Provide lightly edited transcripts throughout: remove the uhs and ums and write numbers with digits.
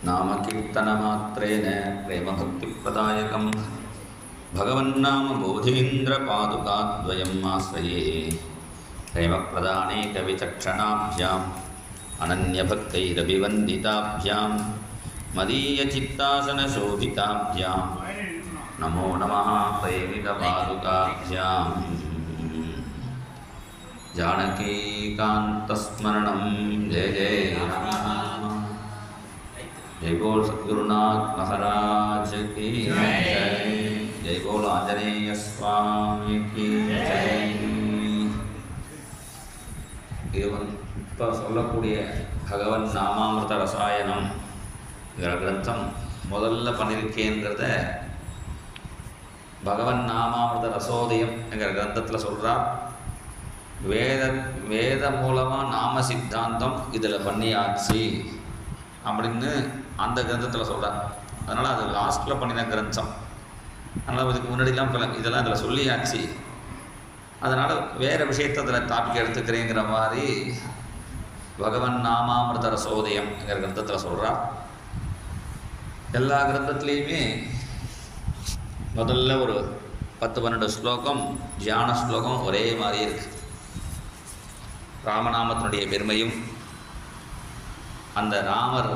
नामकीर्तनमात्रेण प्रेमभक्तिप्रदायकं भगवन्नाम बोधीन्द्रपादुकाद्वयम् आश्रये प्रेमप्रदानेकविचक्षणाभ्याम् अनन्यभक्तैरभिवन्दिताभ्यां मदीयचित्तासनशोभिताभ्यां नमो नमः प्रेमिकपादुकाभ्यां जानकीकान्तस्मरणं जय जय राम जय बोल सद्गुरुनाथ महाराज की जय जय बोल आंजनेय स्वामी की जय। இப்போ சொல்லக்கூடிய பகவன் நாமாமிருத ரசாயனம் கிரந்தம் முதல்ல பண்ணியிருக்கேங்கிறத பகவன் நாமாமிருத ரசோதயம் என்கிற கிரந்தத்தில் சொல்கிறார். வேத மூலமாக நாம சித்தாந்தம் இதில் பண்ணியாச்சு அப்படின்னு அந்த கிரந்தத்தில் சொல்கிறார். அதனால் அது லாஸ்ட்டில் பண்ணின கிரந்தம். அதனால் இதுக்கு முன்னாடிலாம் இதெல்லாம் இதில் சொல்லியாச்சு, அதனால் வேறு விஷயத்தை அதில் டாபிக் எடுத்துக்கிறேங்கிற மாதிரி பகவன் நாமாமிருத ரசோதயம் என்கிற கிரந்தத்தில் சொல்கிறார். எல்லா கிரந்தத்துலேயுமே முதல்ல ஒரு 10-12 ஸ்லோகம் தியான ஸ்லோகம் ஒரே மாதிரி இருக்குது. ராமநாமத்தினுடைய பெருமையும் அந்த ராமர்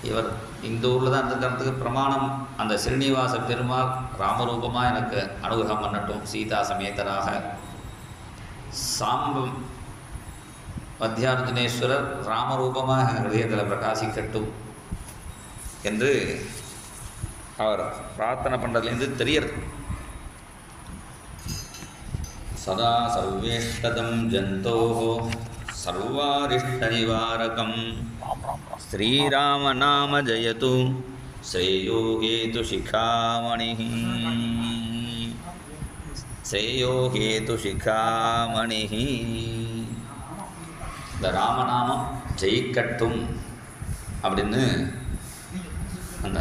இவர் இந்த ஊரில் தான் இருக்கிறதுக்கு பிரமாணம் அந்த ஸ்ரீனிவாச பெருமாள் ராமரூபமாக எனக்கு அனுகிரகம் பண்ணட்டும், சீதா சமேதராக சாம்பம் மத்தியார்ஜுனேஸ்வரர் ராமரூபமாக ஹிருதயத்தில் பிரகாசிக்கட்டும் என்று அவர் பிரார்த்தனை பண்ணுறதுலேருந்து தெரியறது. சதா சர்வேஷ்டதம் ஜந்தோஹோ சர்வாரிஷ்டநிவாரகம் ஸ்ரீராமநாம ஜயது ஸ்ரேயோ ஹேது சிகாமணிः ஸ்ரேயோ ஹேது சிகாமணிः. இந்த ராமநாமம் ஜெயிக்கட்டும் அப்படின்னு அந்த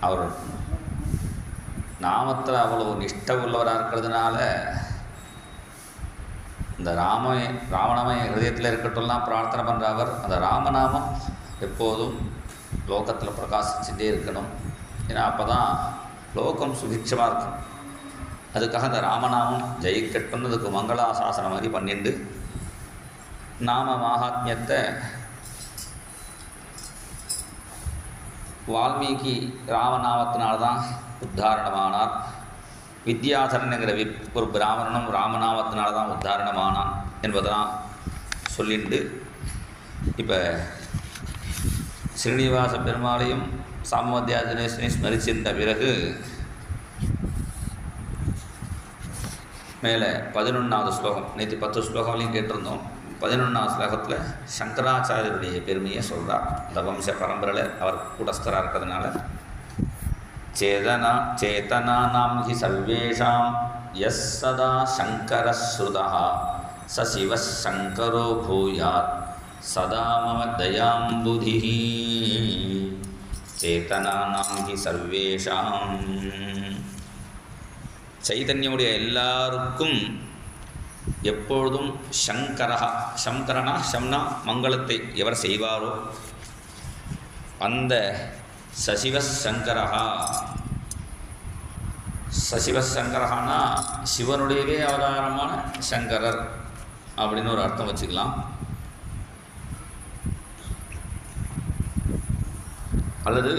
அவர் நாமத்தில் அவ்வளோ நிஷ்டை உள்ளவராக இருக்கிறதுனால இந்த ராமநாம ஹிருதயத்தில் இருக்கட்டும்லாம் பிரார்த்தனை பண்ணுற அவர் அந்த ராமநாமம் எப்போதும் லோகத்தில் பிரகாசிச்சுட்டே இருக்கணும். ஏன்னா அப்போ தான் லோகம் சுபிட்சமாக இருக்கும். அதுக்காக அந்த ராமநாமம் ஜெயிக்கட்டும்னு அதுக்கு மங்களாசாசனம் மாதிரி பண்ணிட்டு நாம மாகாத்மியத்தை வால்மீகி ராமநாமத்தினால்தான் உத்தாரணமானார். வித்யாதரனுங்கிற ஒரு பிராமணனும் ராமநாமத்தினால தான் உத்தாரணமானான் என்பதெல்லாம் சொல்லிட்டு இப்போ ஸ்ரீனிவாச பெருமாளையும் சாமவத்தியாஜனேஸ்வரையும் ஸ்மரிச்சிருந்த பிறகு மேலே 11வது ஸ்லோகம், நேற்று 10 ஸ்லோகங்களையும் கேட்டிருந்தோம். 11வது ஸ்லோகத்தில் சங்கராச்சாரியருடைய பெருமையை சொல்கிறார். அந்த வம்ச பரம்பரையில் அவர் கூடஸ்தராக இருக்கிறதுனால சேதனானாம் ஹி சர்வேஷாம் யஸ் சதா சங்கரஸ்ருதः ச சிவः சங்கரோ பூயாத் சதா மம தயாம்புதிः. சேதனானாம் ஹி சர்வேஷாம், சைதன்யமுடைய எல்லாருக்கும் எப்பொழுதும் சங்கரனா சம்னா மங்களத்தை எவர் செய்வாரோ அந்த சசிவசங்கரஹா. சசிவசங்கரஹானா சிவனுடையவே அவதாரமான சங்கரர் அப்படின்னு ஒரு அர்த்தம் வச்சுக்கலாம். அல்லது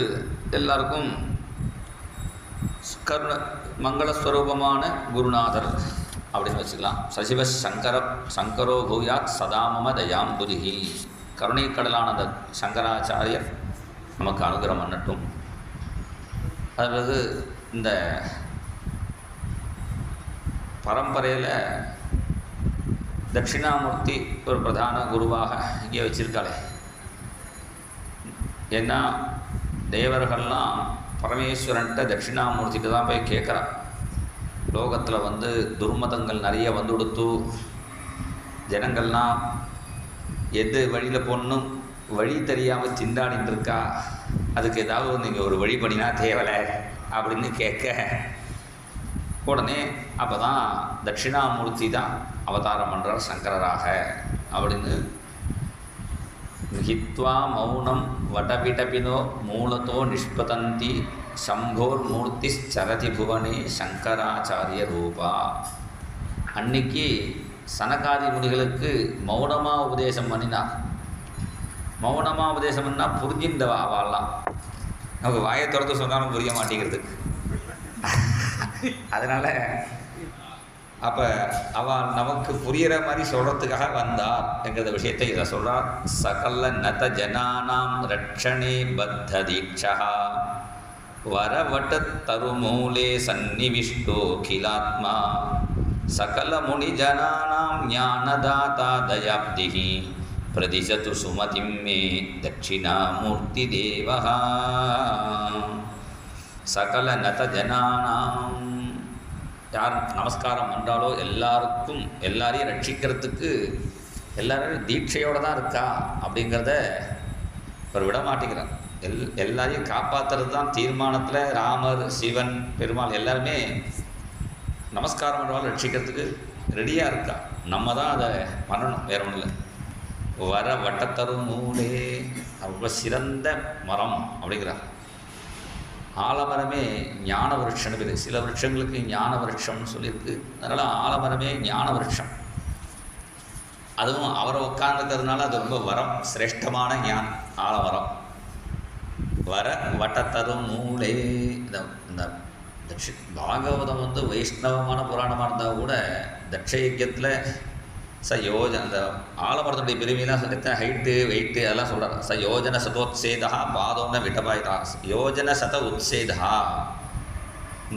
எல்லாருக்கும் மங்களஸ்வரூபமான குருநாதர் அப்படின்னு வச்சுக்கலாம். சசிவ சங்கரோ பூயாத் சதாமம தயாம்புதிஹி. கருணைக்கடலான அந்த சங்கராச்சாரியர் நமக்கு அனுகிரகம் பண்ணட்டும். அதாவது இந்த பரம்பரையில் தட்சிணாமூர்த்தி ஒரு பிரதான குருவாக இங்கே வச்சுருக்காளே. ஏன்னா தேவர்கள்லாம் பரமேஸ்வரன்ட்ட தட்சிணாமூர்த்திட்டு தான் போய் கேட்குறா. லோகத்தில் துர்மதங்கள் நிறைய கொடுத்து ஜனங்கள்லாம் எது வழியில் போகணும் வழி தெரியாமல் திண்டாடிட்டு இருக்கா, அதுக்கு ஏதாவது நீங்கள் ஒரு வழி பண்ணினா தேவலை அப்படின்னு கேட்க உடனே அப்போ தான் தட்சிணாமூர்த்தி தான் அவதாரம் பண்ணுறார் சங்கரராக அப்படின்னு ஹித்வா மௌனம் வடபிடபினோ மூலத்தோ நிஷ்பதந்தி சம்போர்மூர்த்திச்சரதி புவனே சங்கராச்சாரிய ரூபா. அன்னைக்கு சனகாதி முனிகளுக்கு மௌனமாக உபதேசம் பண்ணினார். மௌனமாக உபதேசம் பண்ணால் புரிஞ்சின்றவா அவெல்லாம். நமக்கு வாயை திறந்து சொன்னாலும் புரிய மாட்டேங்கிறது. அதனால் அப்போ அவள் நமக்கு புரிகிற மாதிரி சொல்கிறதுக்காக வந்தார் என்கிற விஷயத்தை இதை சொல்கிறார். சகல நத ஜனானாம் ரட்சணே பத்த தீட்சா வரவட்ட தருமூலே சந்நிவிஷ்டோ கிலாத்மா சகல முனி ஜனானாம் ஞானதாதா தயாப்திஹி பிரதிசது சுமதிம் மே தட்சிணாமூர்த்தி தேவஹா. சகல நத ஜனானாம், யார் நமஸ்காரம் பண்ணுறாலோ எல்லாருக்கும், எல்லாரையும் ரட்சிக்கிறதுக்கு எல்லாரும் தீட்சையோடு தான் இருக்கா அப்படிங்கிறத அவர் விட மாட்டேங்கிறார். எல்லாரையும் காப்பாற்றுறது தான் தீர்மானத்தில் ராமர், சிவன், பெருமாள் எல்லாருமே நமஸ்காரம் பண்ணுறாலும் ரட்சிக்கிறதுக்கு ரெடியாக இருக்கா. நம்ம தான் அதை பண்ணணும், வேற ஒன்றும் இல்லை. வர வட்டத்தரும் மூலே ரொம்ப சிறந்த மரம் அப்படிங்கிறார். ஆலமரமே ஞான விருட்சம்னு பேர். சில விருட்சங்களுக்கு ஞான விருட்சம்னு சொல்லியிருக்கு. அதனால் ஆலமரமே ஞான விருட்சம். அதுவும் அவரை உட்கார்ந்துக்கிறதுனால அது ரொம்ப வரம், சிரேஷ்டமான ஞானம் ஆலமரம். வர வட்டத்தரும் மூலே. இந்த பாகவதம் வந்து வைஷ்ணவமான புராணமாக இருந்தால் கூட தட்சயஜத்தில் யோஜன, அந்த ஆலமரத்துடைய பெருமையெல்லாம் எத்தனை ஹைட்டு வெயிட்டு அதெல்லாம் சொல்கிறார். யோஜன சதோத்சேதா பாதோன விட்டபாயுதா. யோஜன சத உத்சேதா,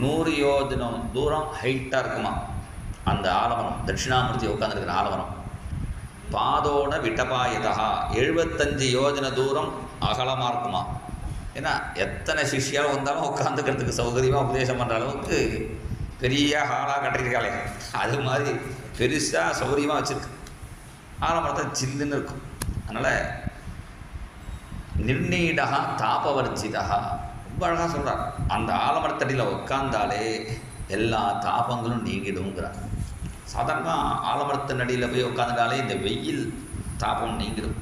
100 யோஜனம் தூரம் ஹைட்டாக இருக்குமா அந்த ஆலமரம். தட்சிணாமூர்த்தி உட்காந்துருக்கிற ஆலமரம். பாதோன விட்டபாயுதா, 75 யோஜன தூரம் அகலமாக இருக்குமா. ஏன்னா எத்தனை சிஷ்யால் வந்தாலும் உட்காந்துக்கிறதுக்கு சௌகரியமாக உபதேசம் பண்ணுற அளவுக்கு பெரிய ஹாலாக கட்டிருக்காளே, அது மாதிரி பெருசாக சௌகரியமாக வச்சுருக்கு. ஆலமரத்தை சில்லுன்னு இருக்கும். அதனால் நிர்ணீடா தாபவர்ஜிதா, ரொம்ப அழகாக சொல்கிறார். அந்த ஆலமரத்தடியில் உட்காந்தாலே எல்லா தாபங்களும் நீங்கிடுங்கிறார். சாதாரணமாக ஆலமரத்தின் அடியில் போய் உட்காந்துட்டாலே இந்த வெயில் தாபம் நீங்கிடும்.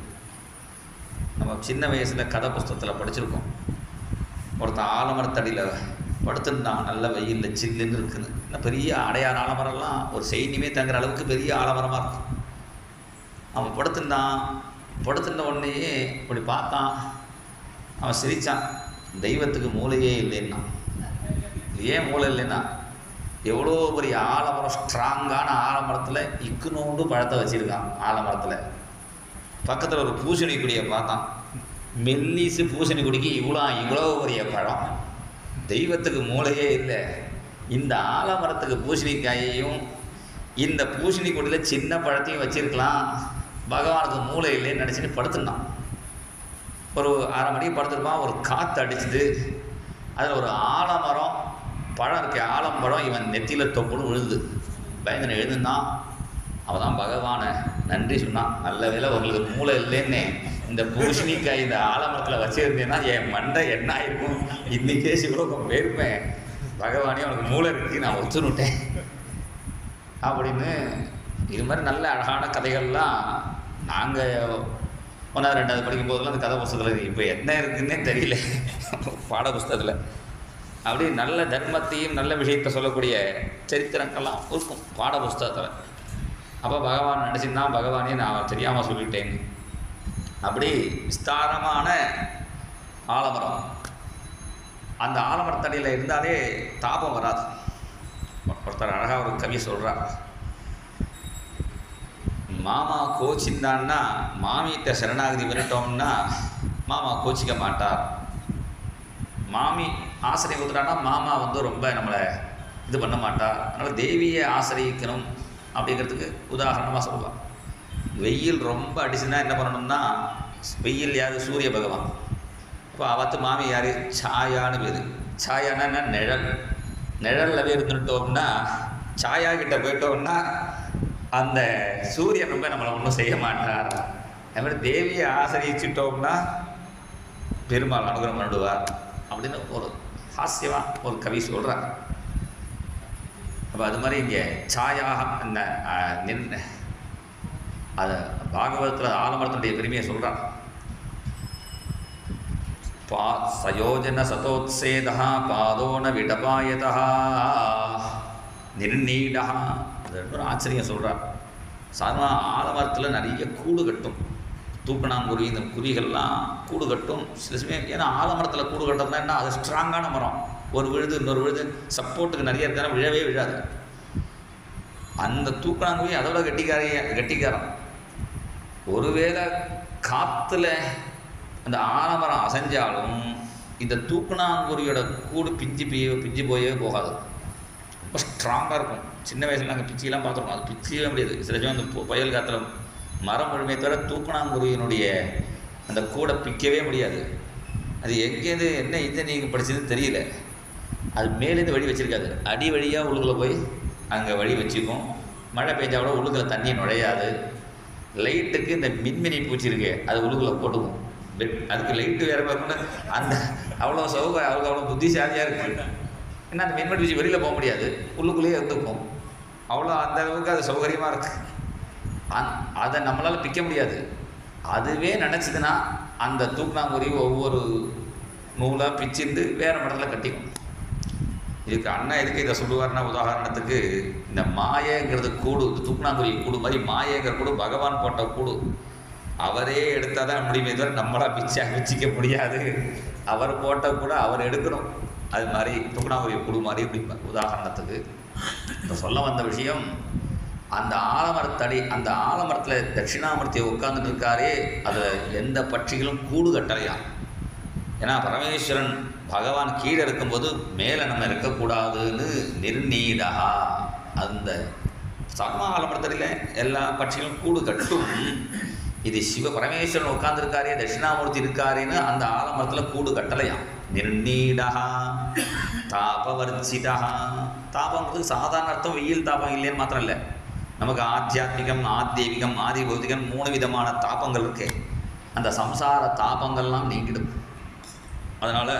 நம்ம சின்ன வயசில் கதை புஸ்தகத்தில் படிச்சிருக்கோம். ஒருத்தன் ஆலமரத்தடியில் படுத்துருந்தான், நல்ல வெயிலில் சில்லுன்னு இருக்குன்னு. இன்னும் பெரிய அடையார் ஆலமரம்லாம் ஒரு செய்தியுமே தங்குற அளவுக்கு பெரிய ஆலமரமாக இருக்கும். அவன் படுத்துருந்த உடனேயே இப்படி பார்த்தான். அவன் சிரித்தான். தெய்வத்துக்கு மூளையே இல்லைன்னா. ஏன் மூளை இல்லைன்னா, எவ்வளோ பெரிய ஆலமரம், ஸ்ட்ராங்கான ஆலமரத்தில் இக்குனோண்டு பழத்தை வச்சுருக்கான். ஆலமரத்தில் பக்கத்தில் ஒரு பூசணி கொடியை பார்த்தான். மெல்லிசு பூசணி கொடிக்கு இவ்வளோ பெரிய பழம். தெய்வத்துக்கு மூளையே இல்லை. இந்த ஆலமரத்துக்கு பூசணிக்காயையும் இந்த பூசணி கொடியில் சின்ன பழத்தையும் வச்சுருக்கலாம், பகவானுக்கு மூளை இல்லைன்னு நினச்சின்னு படுத்துனான். ஒரு 1/2 மணிக்கு படுத்துருப்பான். ஒரு காற்று அடிச்சுது. அதில் ஒரு ஆலமரம் பழம் இருக்கு, ஆலம்பழம் இவன் நெத்தியில் தொப்புன்னு விழுது. பயங்கர எழுதுனான். அவன் தான் பகவானை நன்றி சொன்னான். நல்ல வேளை உங்களுக்கு மூளை இல்லைன்னு இந்த பூசணிக்காய் இந்த ஆலமரத்தில் வச்சுருந்தேன்னா என் மண்டை என்ன ஆயிருக்கும், இன்றைக்கே சிவலோகம் போயிருப்பேன். பகவானே அவனுக்கு மூளை இருக்கு, நான் ஒத்துனுட்டேன் அப்படின்னு. இது மாதிரி நல்ல அழகான கதைகள்லாம் நாங்கள் 1வது 2வது படிக்கும் போதெல்லாம் அந்த கதை புஸ்தகத்தில் இப்போ என்ன இருக்குன்னே தெரியல. பாட புஸ்தகத்தில் அப்படி நல்ல தர்மத்தையும் நல்ல விஷயத்தை சொல்லக்கூடிய சரித்திரங்கள்லாம் இருக்கும் பாட புஸ்தகத்தில். அப்போ பகவான் நினச்சிருந்தான், பகவானே நான் தெரியாமல் சொல்லிட்டேன். அப்படி விஸ்தாரமான ஆலமரம். அந்த ஆலமரத்தடியில் இருந்தாலே தாபம் வராது. ஒருத்தர் அழகாக ஒரு கவி சொல்கிறார். மாமா கோச்சிந்தான்னா, மாமிகிட்ட சரணாகதி பண்ணிட்டோம்னா மாமா கோச்சிக்க மாட்டார். மாமி ஆசிரியை கொடுத்துட்டான்னா மாமா வந்து ரொம்ப நம்மளை இது பண்ண மாட்டார். அதனால் தேவியை ஆசிரியக்கணும் அப்படிங்கிறதுக்கு உதாரணமாக சொல்லலாம். வெயில் ரொம்ப அடிச்சுன்னா என்ன பண்ணணும்னா, வெயில் யார், சூரிய பகவான். இப்போ அவத்து மாமி யார், சாயான்னு பேர். சாயானா நிழல். நிழலில் போய் இருந்துட்டோம்னா, சாயா கிட்ட போயிட்டோம்னா அந்த சூரியன் ரொம்ப நம்மளை ஒன்றும் செய்ய மாட்டார். அது மாதிரி தேவியை ஆசிரியிச்சிட்டோம்னா பெருமாள் அனுகிரகம் பண்ணிடுவார் அப்படின்னு ஒரு ஹாஸ்யமாக ஒரு கவி சொல்கிறார். அப்போ அது மாதிரி இங்கே சாயாக அதை பாகவதத்தில் ஆலமரத்தினுடைய பெருமையை சொல்கிறான். சயோஜன சதோத்சேதா பாதோன விடபாயதா நிர்நீடா. அது ஒரு ஆச்சரியம் சொல்கிறார். சாதாரண ஆலமரத்தில் நிறைய கூடு கட்டும், தூக்கணாங்குருவி இந்த குருவிகள்லாம் கூடு கட்டும். சில சமயம் ஏன்னா ஆலமரத்தில் கூடு கட்டுறதுனா என்ன, அது ஸ்ட்ராங்கான மரம், ஒரு விழுது இன்னொரு விழுது சப்போர்ட்டுக்கு நிறைய இருக்கிறாங்க, விழவே விழாது. அந்த தூக்கணாங்குருவி அதோட கட்டிக்காரம். ஒருவேளை காற்றுல அந்த ஆலமரம் அசைஞ்சாலும் இந்த தூக்கணாங்குருவியோட கூடு பிஞ்சு போயே போகாது, ரொம்ப ஸ்ட்ராங்காக இருக்கும். சின்ன வயசில் நாங்கள் பிச்சியெல்லாம் பார்த்துருக்கோம், அது பிச்சியவே முடியாது. சில சமயம் அந்த புயல் காற்றுல மரம் முழுமையை தவிர தூக்கணாங்குருவியினுடைய அந்த கூடை பிக்கவே முடியாது. அது எங்கேருந்து என்ன இது நீங்கள் படிச்சதுன்னு தெரியல. அது மேலேருந்து வழி வச்சுருக்காது, அடி வழியாக உள்ளுக்குள்ளே போய் அங்கே வழி வச்சுக்கும். மழை பெஞ்சா கூட உள்ளுக்குள்ள தண்ணி நுழையாது. லைட்டுக்கு இந்த மின்மினி பூச்சி இருக்கு, அது உள்ளுக்குள்ளே போட்டுக்கும். அதுக்கு லைட்டு வேறு பார்க்கணும்னா அந்த அவ்வளோ அவளுக்கு அவ்வளோ புத்திசாலியாக இருக்குது. ஏன்னா அந்த மின்மினி பூச்சி வெளியில் போக முடியாது, உள்ளுக்குள்ளேயே இருந்துக்கும். அவ்வளோ அந்த அளவுக்கு அது சௌகரியமாக இருக்குது. அதை நம்மளால் பிக்க முடியாது. அதுவே நினச்சிதுன்னா அந்த தூக்கணாங்குருவி ஒவ்வொரு நூலாக பிச்சிருந்து வேறு மடத்தில் கட்டிக்கும். இதுக்கு அண்ணா எதுக்கு இதை சொல்லுவார்னா, உதாரணத்துக்கு இந்த மாயங்கிறது கூடு, தூக்கணாங்குருவி கூடு மாதிரி மாயங்கிற கூடு பகவான் போட்ட கூடு. அவரே எடுத்தால் தான் முடியுமே தவிர நம்மளாக பிச்சிக்க முடியாது. அவர் போட்ட கூட அவர் எடுக்கணும். அது மாதிரி தூக்கணாங்குருவி கூடு மாதிரி இப்படி உதாரணத்துக்கு இப்போ சொல்ல வந்த விஷயம், அந்த ஆலமரத்தடி, அந்த ஆலமரத்தில் தட்சிணாமூர்த்தியை உட்காந்துட்டு இருக்காரே, அதில் எந்த பட்சிகளும் கூடு கட்டலையா. ஏன்னா பரமேஸ்வரன் பகவான் கீழே இருக்கும்போது மேலே நம்ம இருக்கக்கூடாதுன்னு நிர்நீடா. அந்த சர்மா ஆலமரத்தடியில் எல்லா பட்சிகளும் கூடு கட்டும். இது பரமேஸ்வரன் உட்காந்துருக்காரே, தட்சிணாமூர்த்தி இருக்காருன்னு அந்த ஆலமரத்தில் கூடு கட்டலையாம். நிர்நீடா தாபவர்ஜிதா. தாபங்கிறது சாதாரண அர்த்தம் வெயில் தாபம் இல்லைன்னு மாத்திரம் இல்லை, நமக்கு ஆத்தியாத்மிகம், ஆத்தேவிகம், ஆதி பௌதிகம் 3 விதமான தாபங்கள் இருக்கு. அந்த சம்சார தாபங்கள்லாம் நீங்கிடும். அதனால்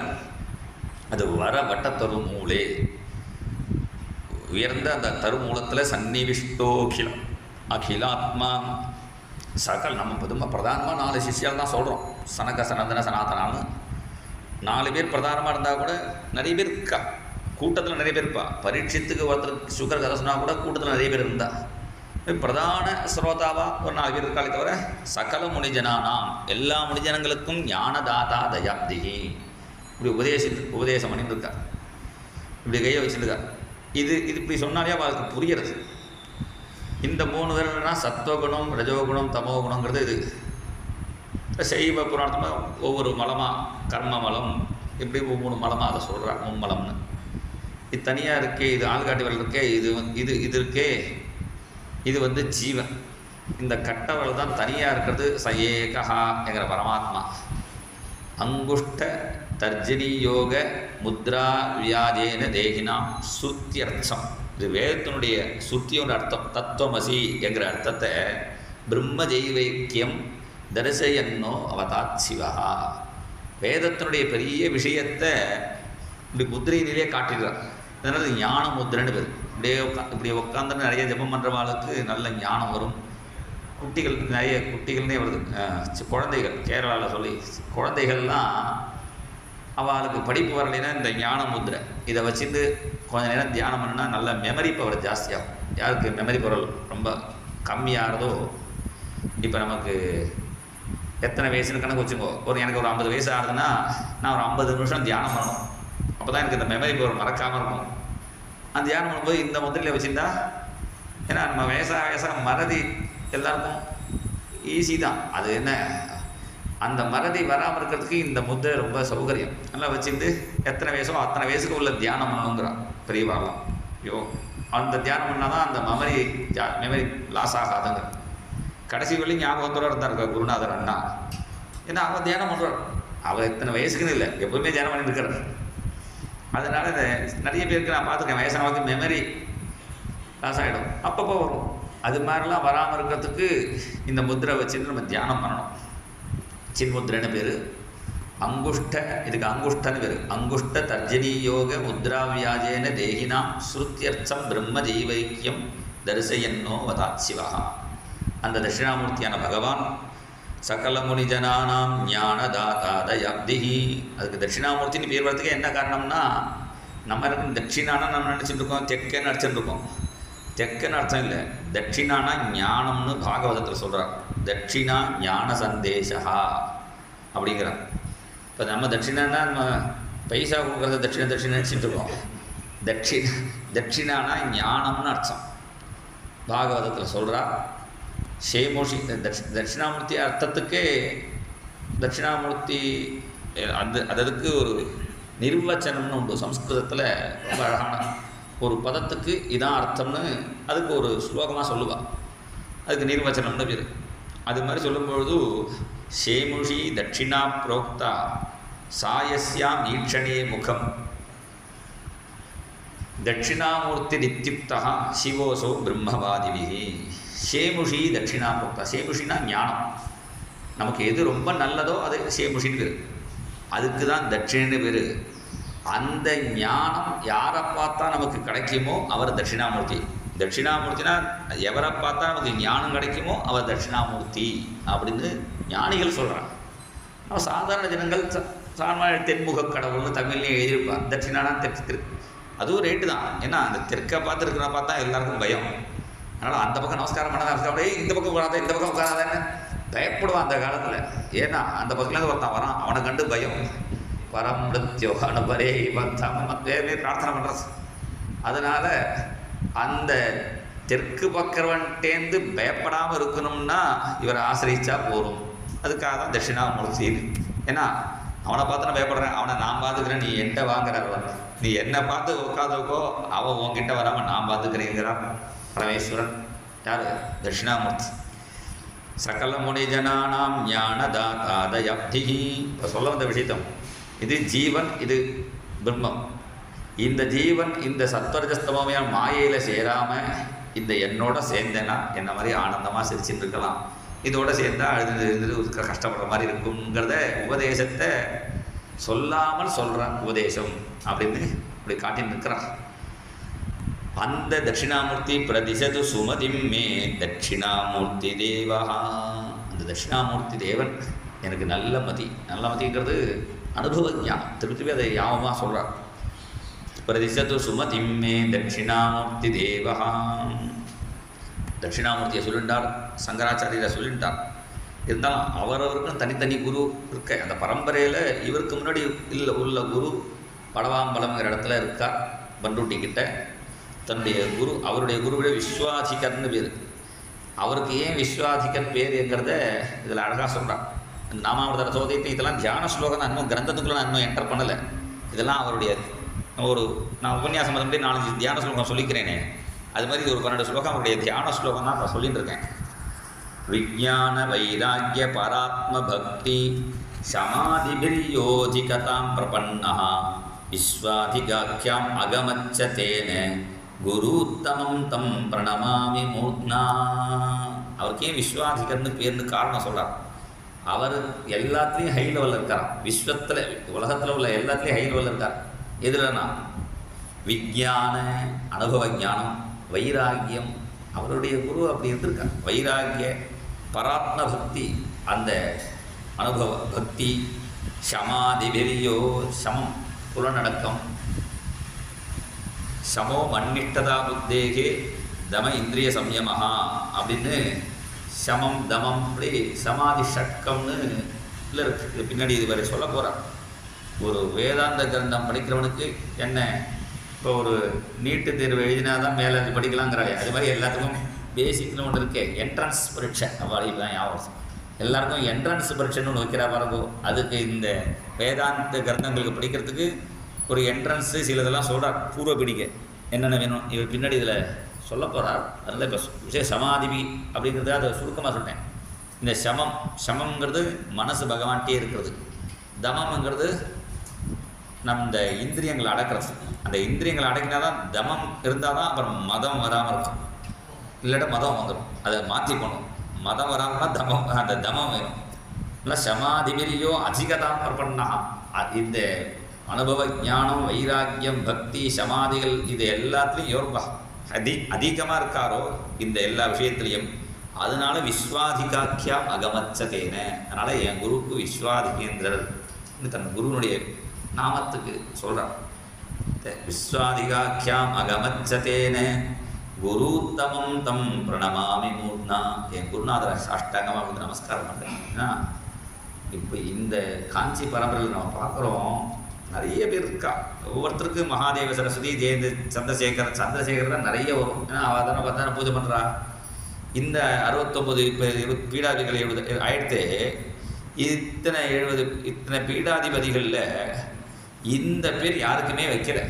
அது வட்ட தருமூலே, உயர்ந்த அந்த தருமூலத்தில் சன்னிவிஷ்டோகிலம் அகிலாத்மா சகல். நம்ம பிரதானமாக 4 சிஷ்யால் தான் சொல்கிறோம், சனக சனந்தன சனாதனான்னு 4 பேர் பிரதானமாக இருந்தால் கூட நிறைய பேர் இருக்கா கூட்டத்தில், நிறைய பேர் இருப்பா. பரீட்சத்துக்கு ஒருத்தர் சுகர் கதை சொன்னால் கூட கூட்டத்தில் நிறைய பேர் இருந்தா. பிரதான ஸ்ரோதாவா ஒரு 4 பேர் இருக்காளே தவிர சகல முனிஜனானாம், எல்லா முனிஜனங்களுக்கும் ஞானதாதா தயாப்திகி இப்படி உபதேசம் பண்ணிட்டு இருக்கார். இப்படி கையை வச்சுருக்கார். இது இப்படி சொன்னாலே அவளுக்கு புரிகிறது. இந்த 3 பேர்னா சத்வகுணம், ரஜோகுணம், தமோகுணங்கிறது இது. சைவ புராணத்தில் ஒவ்வொரு மலமாக கர்ம மலம், இப்படி ஒவ்வொரு மலமாக அதை சொல்கிறார். 3 மலம்னு இது தனியாக இருக்கே, இது ஆள்காட்டி வரல் இருக்கே, இது இருக்கே, இது ஜீவன். இந்த கட்டவர்கள் தான் தனியாக இருக்கிறது. சயேகா என்கிற பரமாத்மா. அங்குஷ்ட தர்ஜனி யோக முத்ரா வியாஜேன தேகினாம் சுத்தியர்த்தம். இது வேதத்தினுடைய சுத்தியோட அர்த்தம். தத்துவமசி என்கிற அர்த்தத்தை பிரம்ம ஜெய்வைக்கியம் தரிசையன்னோ அவதாத் சிவா. வேதத்தினுடைய பெரிய விஷயத்தை இப்படி முத்திரையிலே காட்டிடுறார். அதனால் ஞான முத்திரைன்னு பேர். இப்படி உட்காந்துன்னு நிறைய ஜபம் பண்ணுறவாளுக்கு நல்ல ஞானம் வரும். நிறைய குட்டிகள்னே வருது, குழந்தைகள் கேரளாவில் சொல்லி குழந்தைகள்லாம் அவளுக்கு படிப்பு வரலைன்னா இந்த ஞான முத்திரை இதை வச்சுட்டு கொஞ்சம் நேரம் தியானம் பண்ணினா நல்ல மெமரி பவர் ஜாஸ்தியாகும். யாருக்கு மெமரி பவர் ரொம்ப கம்மியாகிறதோ, இப்போ நமக்கு எத்தனை வயசுன்னு கணக்கு வச்சுக்கோ, எனக்கு ஒரு 50 வயசு ஆகுதுன்னா நான் ஒரு 50 நிமிஷம் தியானம் பண்ணணும். அப்போ தான் எனக்கு இந்த மெமரி பவர் மறக்காமல் இருக்கும். அந்த தியானம் பண்ணும்போது இந்த முத்திரையில் வச்சுருந்தா, ஏன்னா நம்ம வயசாக மறதி எல்லாருக்கும் ஈஸி தான். அது என்ன, அந்த மறதி வராமல் இருக்கிறதுக்கு இந்த முத்திரை ரொம்ப சௌகரியம். நல்லா வச்சுருந்து எத்தனை வயசோ அத்தனை வயசுக்கு உள்ள தியானம் பண்ணணுங்கிறான் பெரியவாலாம். அந்த தியானம் பண்ணால் தான் அந்த மெமரி லாஸ் ஆகாதுங்கிற. கடைசி வரையும் ஞாபகத்தோடு இருந்தார் குருநாதர் அண்ணா. ஏன்னா அவன் தியானம் பண்ணுறார். அவர் இத்தனை வயசுக்குன்னு இல்லை, எப்போவுமே தியானம் பண்ணி இருக்கிறார். அதனால் இதை நிறைய பேருக்கு நான் பார்த்துருக்கேன், வயசானவங்க மெமரி லாஸ் ஆகிடும், அப்பப்போ வரும். அது மாதிரிலாம் வராமல் இருக்கிறதுக்கு இந்த முத்திரை வச்சுட்டு நம்ம தியானம் பண்ணணும். சின்முத்திரைன்னு பேர். அங்குஷ்ட, இதுக்கு அங்குஷ்டன்னு பேர். அங்குஷ்ட தர்ஜனி யோக முத்ரா வியாஜேன தேகினாம் ஸ்ருத்தியர்த்தம் பிரம்ம ஜெய்வைக்கியம் தரிசையன்னோ வதாத் சிவா. அந்த தட்சிணாமூர்த்தியான பகவான் சகல முனிஜனானாம் ஞானதாதாதயாப்திஹி. அதுக்கு தட்சிணாமூர்த்தின்னு பேர் வரதுக்கு என்ன காரணம்னா, நம்ம இருக்கும் தட்சிணானா நம்ம நினச்சிட்டு இருக்கோம் தெற்கன்னு அடிச்சுட்டு இருக்கோம். தெற்கன்னு அர்த்தம் இல்லை, தட்சிணானா ஞானம்னு பாகவதத்தில் சொல்கிறார். தட்சிணா ஞான சந்தேஷா அப்படிங்கிறார். இப்போ நம்ம தட்சிணானா நம்ம பைசா கொடுக்குறத தட்சிணம் நினச்சிட்டு இருக்கோம். தட்சிணானா ஞானம்னு அர்த்தம் பாகவதத்தில் சொல்கிறா. ஷேமோஷி தட்சிணாமூர்த்தி அர்த்தத்துக்கே தட்சிணாமூர்த்தி அதுக்கு ஒரு நிர்வச்சனம்னு உண்டு சம்ஸ்கிருதத்தில். ரொம்ப அழகான ஒரு பதத்துக்கு இதான் அர்த்தம்னு அதுக்கு ஒரு ஸ்லோகமாக சொல்லுவாள். அதுக்கு நிர்வச்சனம்னு பேர். அது மாதிரி சொல்லும்பொழுது ஷேமுஷி தட்சிணா புரோக்தா சாயஸ்யாம் ஈக்ஷணே முகம் தட்சிணாமூர்த்தி நித்யுக்தா சிவோசோ பிரம்மவாதிபிஹி. ஷேமுஷி தட்சிணா புரோக்தா. ஷேமுஷினா ஞானம். நமக்கு எது ரொம்ப நல்லதோ அது ஷேமுஷின்னு பேர். அதுக்கு தான் தட்சிணன்னு பேர். அந்த ஞானம் யாரை பார்த்தா நமக்கு கிடைக்குமோ அவர் தட்சிணாமூர்த்தி. தட்சிணாமூர்த்தினா எவரை பார்த்தா நமக்கு ஞானம் கிடைக்குமோ அவர் தட்சிணாமூர்த்தி அப்படின்னு ஞானிகள் சொல்கிறாங்க. நம்ம சாதாரண ஜனங்கள் சாதாரண தென்முக கடவுள்னு தமிழ்லேயே எழுதியிருப்பார். தட்சிணானா தெற்கு. அதுவும் ரேட்டு தான். ஏன்னா அந்த தெற்கை பார்த்துருக்குற பார்த்தா எல்லாருக்கும் பயம். அதனால் அந்த பக்கம் நமஸ்காரம் பண்ண அப்படியே இந்த பக்கம் உட்காராத இந்த பக்கம் உட்காராதன்னு பயப்படுவான் அந்த காலத்தில். ஏன்னா அந்த பக்கத்துலேருந்து ஒருத்தன் வரான், அவனை கண்டு பயம். பரமிருத்யோ அனுபரே மத்தே பிரார்த்தனை பண்ணுறது. அதனால் அந்த தெற்கு பக்கரவன்ட்டேந்து பயப்படாமல் இருக்கணும்னா இவரை ஆசிரியிச்சா போகும். அதுக்காக தான் தட்சிணாமூர்த்தி. ஏன்னா அவனை பார்த்து நான் பயப்படுறேன், அவனை நான் பார்த்துக்கிறேன், நீ என்கிட்ட வாங்குறவன், நீ என்னை பார்த்து உட்காந்துக்கோ, அவன் உன்கிட்ட வராமல் நான் பார்த்துக்கிறேங்கிறான் பரமேஸ்வரன். யார்? தட்சிணாமூர்த்தி. சகல முனிஜனானாம் ஞானதாதாதயாப்திஹி. இப்போ சொல்ல வந்த விஷயத்தம் இது ஜீவன், இது பிரம்மம். இந்த ஜீவன் இந்த சத்வரஜஸ்தமமையான மாயையில் சேராமல் இந்த என்னோட சேர்ந்தேன்னா என்ன மாதிரி ஆனந்தமாக சிரிச்சுட்டு இருக்கலாம். இதோட சேர்ந்தா அழுது கஷ்டப்படுற மாதிரி இருக்குங்கிறத உபதேசத்தை சொல்லாமல் சொல்கிறான். உபதேசம் அப்படின்னு இப்படி காட்டின்னு இருக்கிறான். அந்த தட்சிணாமூர்த்தி பிரதிசது சுமதிம் மே தட்சிணாமூர்த்தி தேவா. அந்த தட்சிணாமூர்த்தி தேவன் எனக்கு நல்ல மதிங்கிறது அனுபவ ஞானம். திருப்பி அதை யாவமாக சொல்கிறார். பிரதிசது சுமதிம் மே தட்சிணாமூர்த்தி தேவா. தட்சிணாமூர்த்தியை சொல்லிட்டார், சங்கராச்சாரியரை சொல்லிட்டார். இருந்தாலும் அவரவருக்கும் தனித்தனி குரு இருக்க. அந்த பரம்பரையில் இவருக்கு முன்னாடி உள்ள குரு படவாம்பலம்ங்கிற இடத்துல இருக்கார் பண்ருட்டிக்கிட்ட. தன்னுடைய குரு, அவருடைய குருவுடைய விஸ்வாதிகர்னு பேர். அவருக்கு ஏன் விஸ்வாதிகன் பேருங்கிறத இதில் அழகாக சொல்கிறான். நாமாவதார சோதயத்தை இதெல்லாம் தியான ஸ்லோகம் தான். இன்னும் கிரந்தத்துக்குள்ளே நான் இன்னும் என்டர் பண்ணலை. இதெல்லாம் அவருடைய நான் உபன்யாசம் பண்ணி 4 தியான ஸ்லோகம் சொல்லிக்கிறேனே, அது மாதிரி ஒரு 12 ஸ்லோகம் அவருடைய தியான ஸ்லோகம் தான் நான் சொல்லிட்டு இருக்கேன். விஜான வைராக்கிய பராத்ம பக்தி சமாதிபிர்யோதிகதாம் பிரபன்னா விஸ்வாதிகாக்கியாம் அகமச்சதேன குருத்தமம் தம் பிரணமாமி மூர்த்னா. அவருக்கு ஏன் விஸ்வாதிகர்னு பேர்னு காரணம் சொல்கிறார். அவர் எல்லாத்துலேயும் ஹை லெவலில் இருக்கார். விஸ்வத்தில் உலகத்தில் உள்ள எல்லாத்துலேயும் ஹை லெவலில் இருக்கார். எதுலனா விஜான அனுபவ ஞானம், வைராக்கியம். அவருடைய குரு அப்படி இருந்திருக்கார். வைராக்கிய பராத்ம பக்தி, அந்த அனுபவ பக்தி. சமாதிபெரியோ சமம் புலநடக்கம். சமோ மன்னிஷ்டதா புத்தேகே தம இந்திரிய சம்யமஹா அப்படின்னு சமம் தமம் அப்படி சமாதி ஷட்கம்னு இல்லை இருக்குது. பின்னாடி இது வரை சொல்ல போகிறார். ஒரு வேதாந்த கிரந்தம் படிக்கிறவனுக்கு என்ன, இப்போ ஒரு நீட்டு தேர்வு எழுதினா தான் மேலே அது படிக்கலாங்கிறாளே, அது மாதிரி எல்லாத்துக்கும் பேசிக்னு ஒன்று இருக்கே, என்ட்ரன்ஸ் பரீட்சை. அவ்வாறு தான் ஞாபகம். எல்லாருக்கும் என்ட்ரன்ஸ் பரீட்சைன்னு ஒன்று வைக்கிறா பாருங்கோ. அதுக்கு இந்த வேதாந்த கிரந்தங்களுக்கு படிக்கிறதுக்கு ஒரு என்ட்ரன்ஸு சிலதெல்லாம் சொல்கிறார். பூர்வ பிடிக்க என்னென்ன வேணும் இவர் பின்னாடி இதில் சொல்ல போகிறார். அதனால் இப்போ விஷய சமாதிபி அப்படிங்கிறத அதை சுருக்கமாக சொல்லிட்டேன். இந்த சமங்கிறது மனசு பகவான்கிட்டே இருக்கிறது. தமம்ங்கிறது இந்த இந்திரியங்களை அடக்கிறது. அந்த இந்திரியங்களை அடக்கினா தான் தமம் இருந்தால் தான் அப்புறம் மதம் வராமல் இருக்கும். இல்லாட்ட மதம் வந்துடும். அதை மாற்றி பண்ணும். மதம் வராமல்னா தமம், அந்த தமம் வேணும். இல்லை சமாதிபிரியோ அதிகதாம் பிரபன்னா. இந்த அனுபவ ஞானம், வைராக்கியம், பக்தி, சமாதிகள் இது எல்லாத்துலேயும் யோர்பா அதிகமாக இருக்காரோ இந்த எல்லா விஷயத்துலேயும் அதனால விஸ்வாதிகாக்கியா அகமச்சதேன, அதனால் என் குருவுக்கு விஸ்வாதிகேந்திரர் தன் குருனுடைய நாமத்துக்கு சொல்கிறார். விஸ்வாதிகாக்கியாம் அகமச்சதேன குருத்தமம் தம் பிரணமாமி மூர்னா, என் குருநாதரை சாஷ்டாங்கமாக வந்து நமஸ்காரம் பண்ணுறேன். இப்போ இந்த காஞ்சி பரம்பரையில் நம்ம பார்க்குறோம், நிறைய பேர் இருக்கா. ஒவ்வொருத்தருக்கு மகாதேவ சரஸ்வதி, ஜெயந்தி, சந்திரசேகர் தான் நிறைய வரும். ஏன்னா அவள் தானே பார்த்தானே பூஜை பண்ணுறா. இந்த 69 இப்போ பீடாதிபதிகள் 70 ஆயிடுத்து. இத்தனை பீடாதிபதிகளில் இந்த பேர் யாருக்குமே வைக்கல.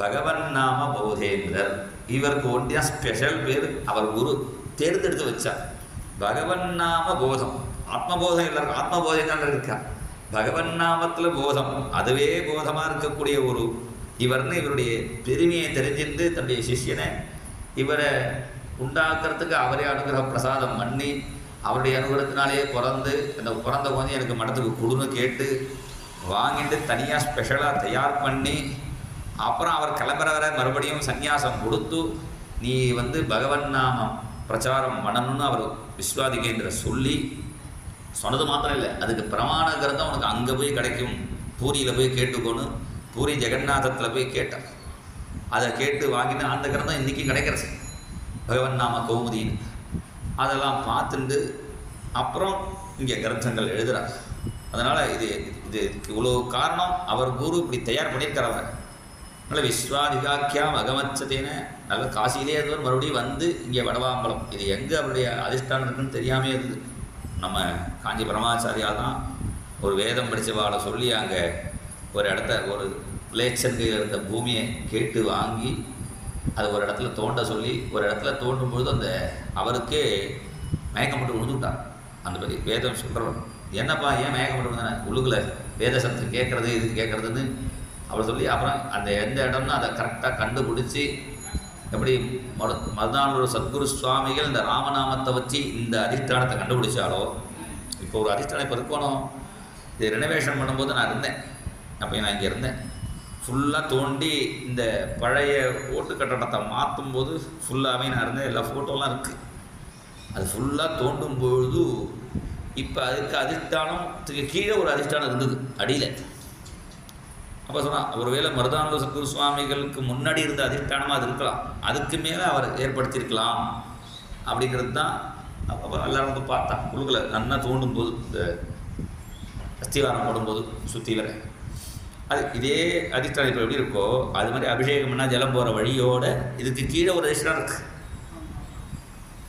பகவன் நாம போதேந்திரர், இவருக்கு ஒன்றியா ஸ்பெஷல் பேர் அவர் குரு தேர்ந்தெடுத்து வச்சார். பகவன் நாம போதம், ஆத்மபோதம் இல்லை, ஆத்மபோதம் தான் இருக்கா. பகவன் நாமத்தில் போதம், அதுவே போதமாக இருக்கக்கூடிய ஒரு இவர்னு இவருடைய பெருமையை தெரிஞ்சிருந்து தன்னுடைய சிஷ்யனை இவரை உண்டாக்குறதுக்கு அவரே அனுகிரக பிரசாதம் பண்ணி அவருடைய அனுகிரகத்தினாலேயே பிறந்து அந்த பிறந்த குழந்தை எனக்கு மடத்துக்கு கொடுன்னு கேட்டு வாங்கிட்டு தனியாக ஸ்பெஷலாக தயார் பண்ணி அப்புறம் அவர் கிளம்புற வர மறுபடியும் சந்நியாசம் கொடுத்து நீ வந்து பகவன் நாமம் பிரச்சாரம் பண்ணணும்னு அவர் விஸ்வாதிகேந்திர சொல்லி சொன்னது மாத்திரம் இல்லை, அதுக்கு பிரமாண கிரந்தம் உனக்கு அங்கே போய் கிடைக்கும். பூரியில் போய் கேட்டுக்கோன்னு பூரி ஜெகநாதத்தில் போய் கேட்டார். அதை கேட்டு வாங்கிட்டு அந்த கிரந்தம் இன்றைக்கி கிடைக்கிறது, பகவன் நாம கௌமுதின்னு. அதெல்லாம் பார்த்துட்டு அப்புறம் இங்கே கிரந்தங்கள் எழுதுகிறார். அதனால் இது இவ்வளோ காரணம் அவர் குரு இப்படி தயார் பண்ணியிருக்கிறவர். அதனால் விஸ்வாதிகாக்கியாம் அகமச்சதேன, நல்ல காசியிலே இருந்தவர் மறுபடியும் வந்து இங்கே வடவாம்பலம், இது எங்கே அவருடைய அதிஷ்டானம் இருக்குன்னு தெரியாமே இருந்தது. நம்ம காஞ்சி பரமாச்சாரியா தான் ஒரு வேதம் படித்தவாளை சொல்லி அங்கே ஒரு இடத்த ஒரு பிளேச்சனுக்கு இருந்த பூமியை கேட்டு வாங்கி அது ஒரு இடத்துல தோண்ட சொல்லி ஒரு இடத்துல தோண்டும் பொழுது அந்த அவருக்கே மயக்கம் மட்டும் விழுந்துவிட்டார். அந்த பற்றி வேதம் சொல்கிறவர், என்னப்பா ஏன் மயக்கம் மட்டும் விழுந்தானே, உள்ளுக்குள்ள வேத சத்து கேட்குறது இது கேட்குறதுன்னு அவர் சொல்லி அப்புறம் அந்த எந்த இடம்னு அதை கரெக்டாக கண்டுபிடிச்சி எப்படி மருதானூர் சத்குரு சுவாமிகள் இந்த ராமநாமத்தை வச்சு இந்த அதிஷ்டானத்தை கண்டுபிடிச்சாலோ, இப்போ ஒரு அதிஷ்டானம் இப்போ இருக்கணும். இது ரெனோவேஷன் பண்ணும்போது நான் இருந்தேன், அப்போ நான் இங்கே இருந்தேன். ஃபுல்லாக தோண்டி இந்த பழைய ஓட்டு கட்டடத்தை மாற்றும் போது ஃபுல்லாகவே நான் இருந்தேன், எல்லா ஃபோட்டோலாம் இருக்குது. அது ஃபுல்லாக தோண்டும் பொழுது இப்போ அதுக்கு அதிஷ்டானத்துக்கு கீழே ஒரு அதிஷ்டானம் இருந்தது அடியில். அப்போ சொன்னால் ஒருவேளை மருதானந்த சத்குரு சுவாமிகளுக்கு முன்னாடி இருந்த அதிஷ்டானமாக அது இருக்கலாம், அதுக்கு மேலே அவர் ஏற்படுத்தியிருக்கலாம் அப்படிங்கிறது தான். அப்போ எல்லாரும் வந்து பார்த்தா உள்ளுக்குள்ள நல்லா தோண்டும் போது இந்த அஸ்திவாரம் போடும்போது சுற்றி வர அது இதே அதிஷ்டானம் இப்போ எப்படி இருக்கோ அது மாதிரி அபிஷேகம்னா ஜலம் போகிற வழியோட இதுக்கு கீழே ஒரு அதிஷ்டானம் இருக்குது.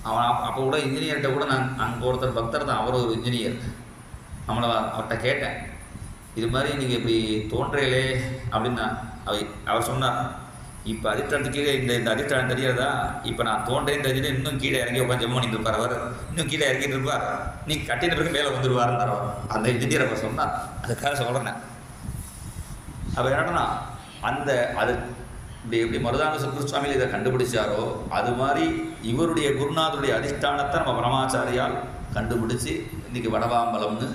அவன் அப்போ கூட இன்ஜினியர்கிட்ட கூட நான் அங்கே ஒருத்தர் பக்தர் தான், அவர் ஒரு இன்ஜினியர். நம்மளை அவர்கிட்ட கேட்டேன், இது மாதிரி நீங்கள் இப்படி தோன்றையிலே அப்படின்னா அவர் சொன்னார், இப்போ அதிஷ்டானத்துக்கு கீழே இந்த அதிஷ்டானம் தெரியாதா, இப்போ நான் தோன்றேன்னு தெரிஞ்சுட்டு இன்னும் கீழே இறங்கி உட்காந்து ஜெம் பண்ணிட்டு இருப்பார் அவர், இன்னும் கீழே இறங்கிட்டு இருப்பார், நீ கட்டின பிறகு மேலே வந்துடுவாருன்னார் அவர். அந்த இன்ஜினியர் அவர் சொன்னார், அதுக்காக சொல்கிறேன். அப்போ என்னன்னா அந்த அது இப்படி எப்படி மருதானந்த சத்குரு சுவாமியில் இதை கண்டுபிடிச்சாரோ அது மாதிரி இவருடைய குருநாதருடைய அதிஷ்டானத்தை நம்ம பரமாச்சாரியால் கண்டுபிடிச்சி இன்றைக்கி வடவாம்பலம்னு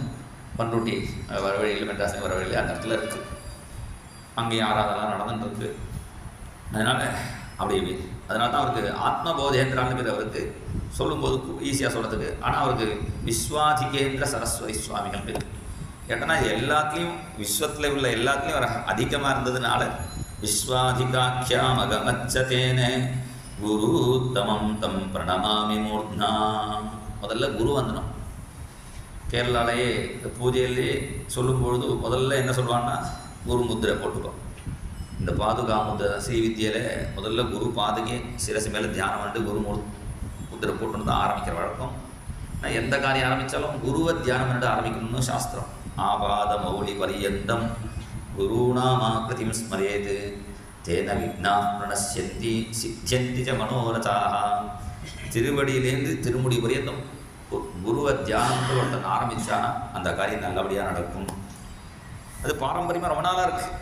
பண்ருட்டி வர வழியில் மெட்ராஸ் வர வழியில் அந்த இடத்துல இருக்குது. அங்கேயும் ஆராதெல்லாம் நடந்துட்டுருக்கு. அதனால் அப்படி அதனால தான் அவருக்கு ஆத்மபோதேந்திரான்னு பேர் அவருக்கு சொல்லும்போது ஈஸியாக சொல்கிறதுக்கு. ஆனால் அவருக்கு விஸ்வாதிகேந்திர சரஸ்வதி சுவாமிகள் பேர். கேட்டனா எல்லாத்துலேயும் விஸ்வத்தில் உள்ள எல்லாத்துலேயும் அவர் அதிகமாக இருந்ததுனால விஸ்வாதிகாக்கியாம் அகமச்சதேன குருத்தமம் தம் பிரணமாமி மூர்த்னா. முதல்ல குரு வந்தனம் கேரளாலேயே இந்த பூஜையிலேயே சொல்லும்பொழுது முதல்ல என்ன சொல்லுவாங்கன்னா குரு முத்திரை போட்டுக்கோ. இந்த பாதுகா முத்திரை ஸ்ரீவித்யில் முதல்ல குரு பாதுகை சிரசு மேலே தியானம் பண்ணிட்டு குரு முத்திரை போட்டுன்னு தான் ஆரம்பிக்கிற வழக்கம். நான் எந்த காரியம் ஆரம்பித்தாலும் குருவை தியானம் பண்ணிட்டு ஆரம்பிக்கணும்னு சாஸ்திரம். ஆபாத மௌலி பரியந்தம் குருநாமாக்ருதிம் ஸ்மரேது தேன விக்னா பிரணசியந்தி சித்தியந்தி ச மனோரதாக. திருவடியிலேருந்து திருமுடி பரியந்தம் குருவை தியானம்னு ஒருத்தன் ஆரம்பித்தானா அந்த காரியம் நல்லபடியாக நடக்கும். அது பாரம்பரியமாக ரொம்ப நாளாக இருக்குது.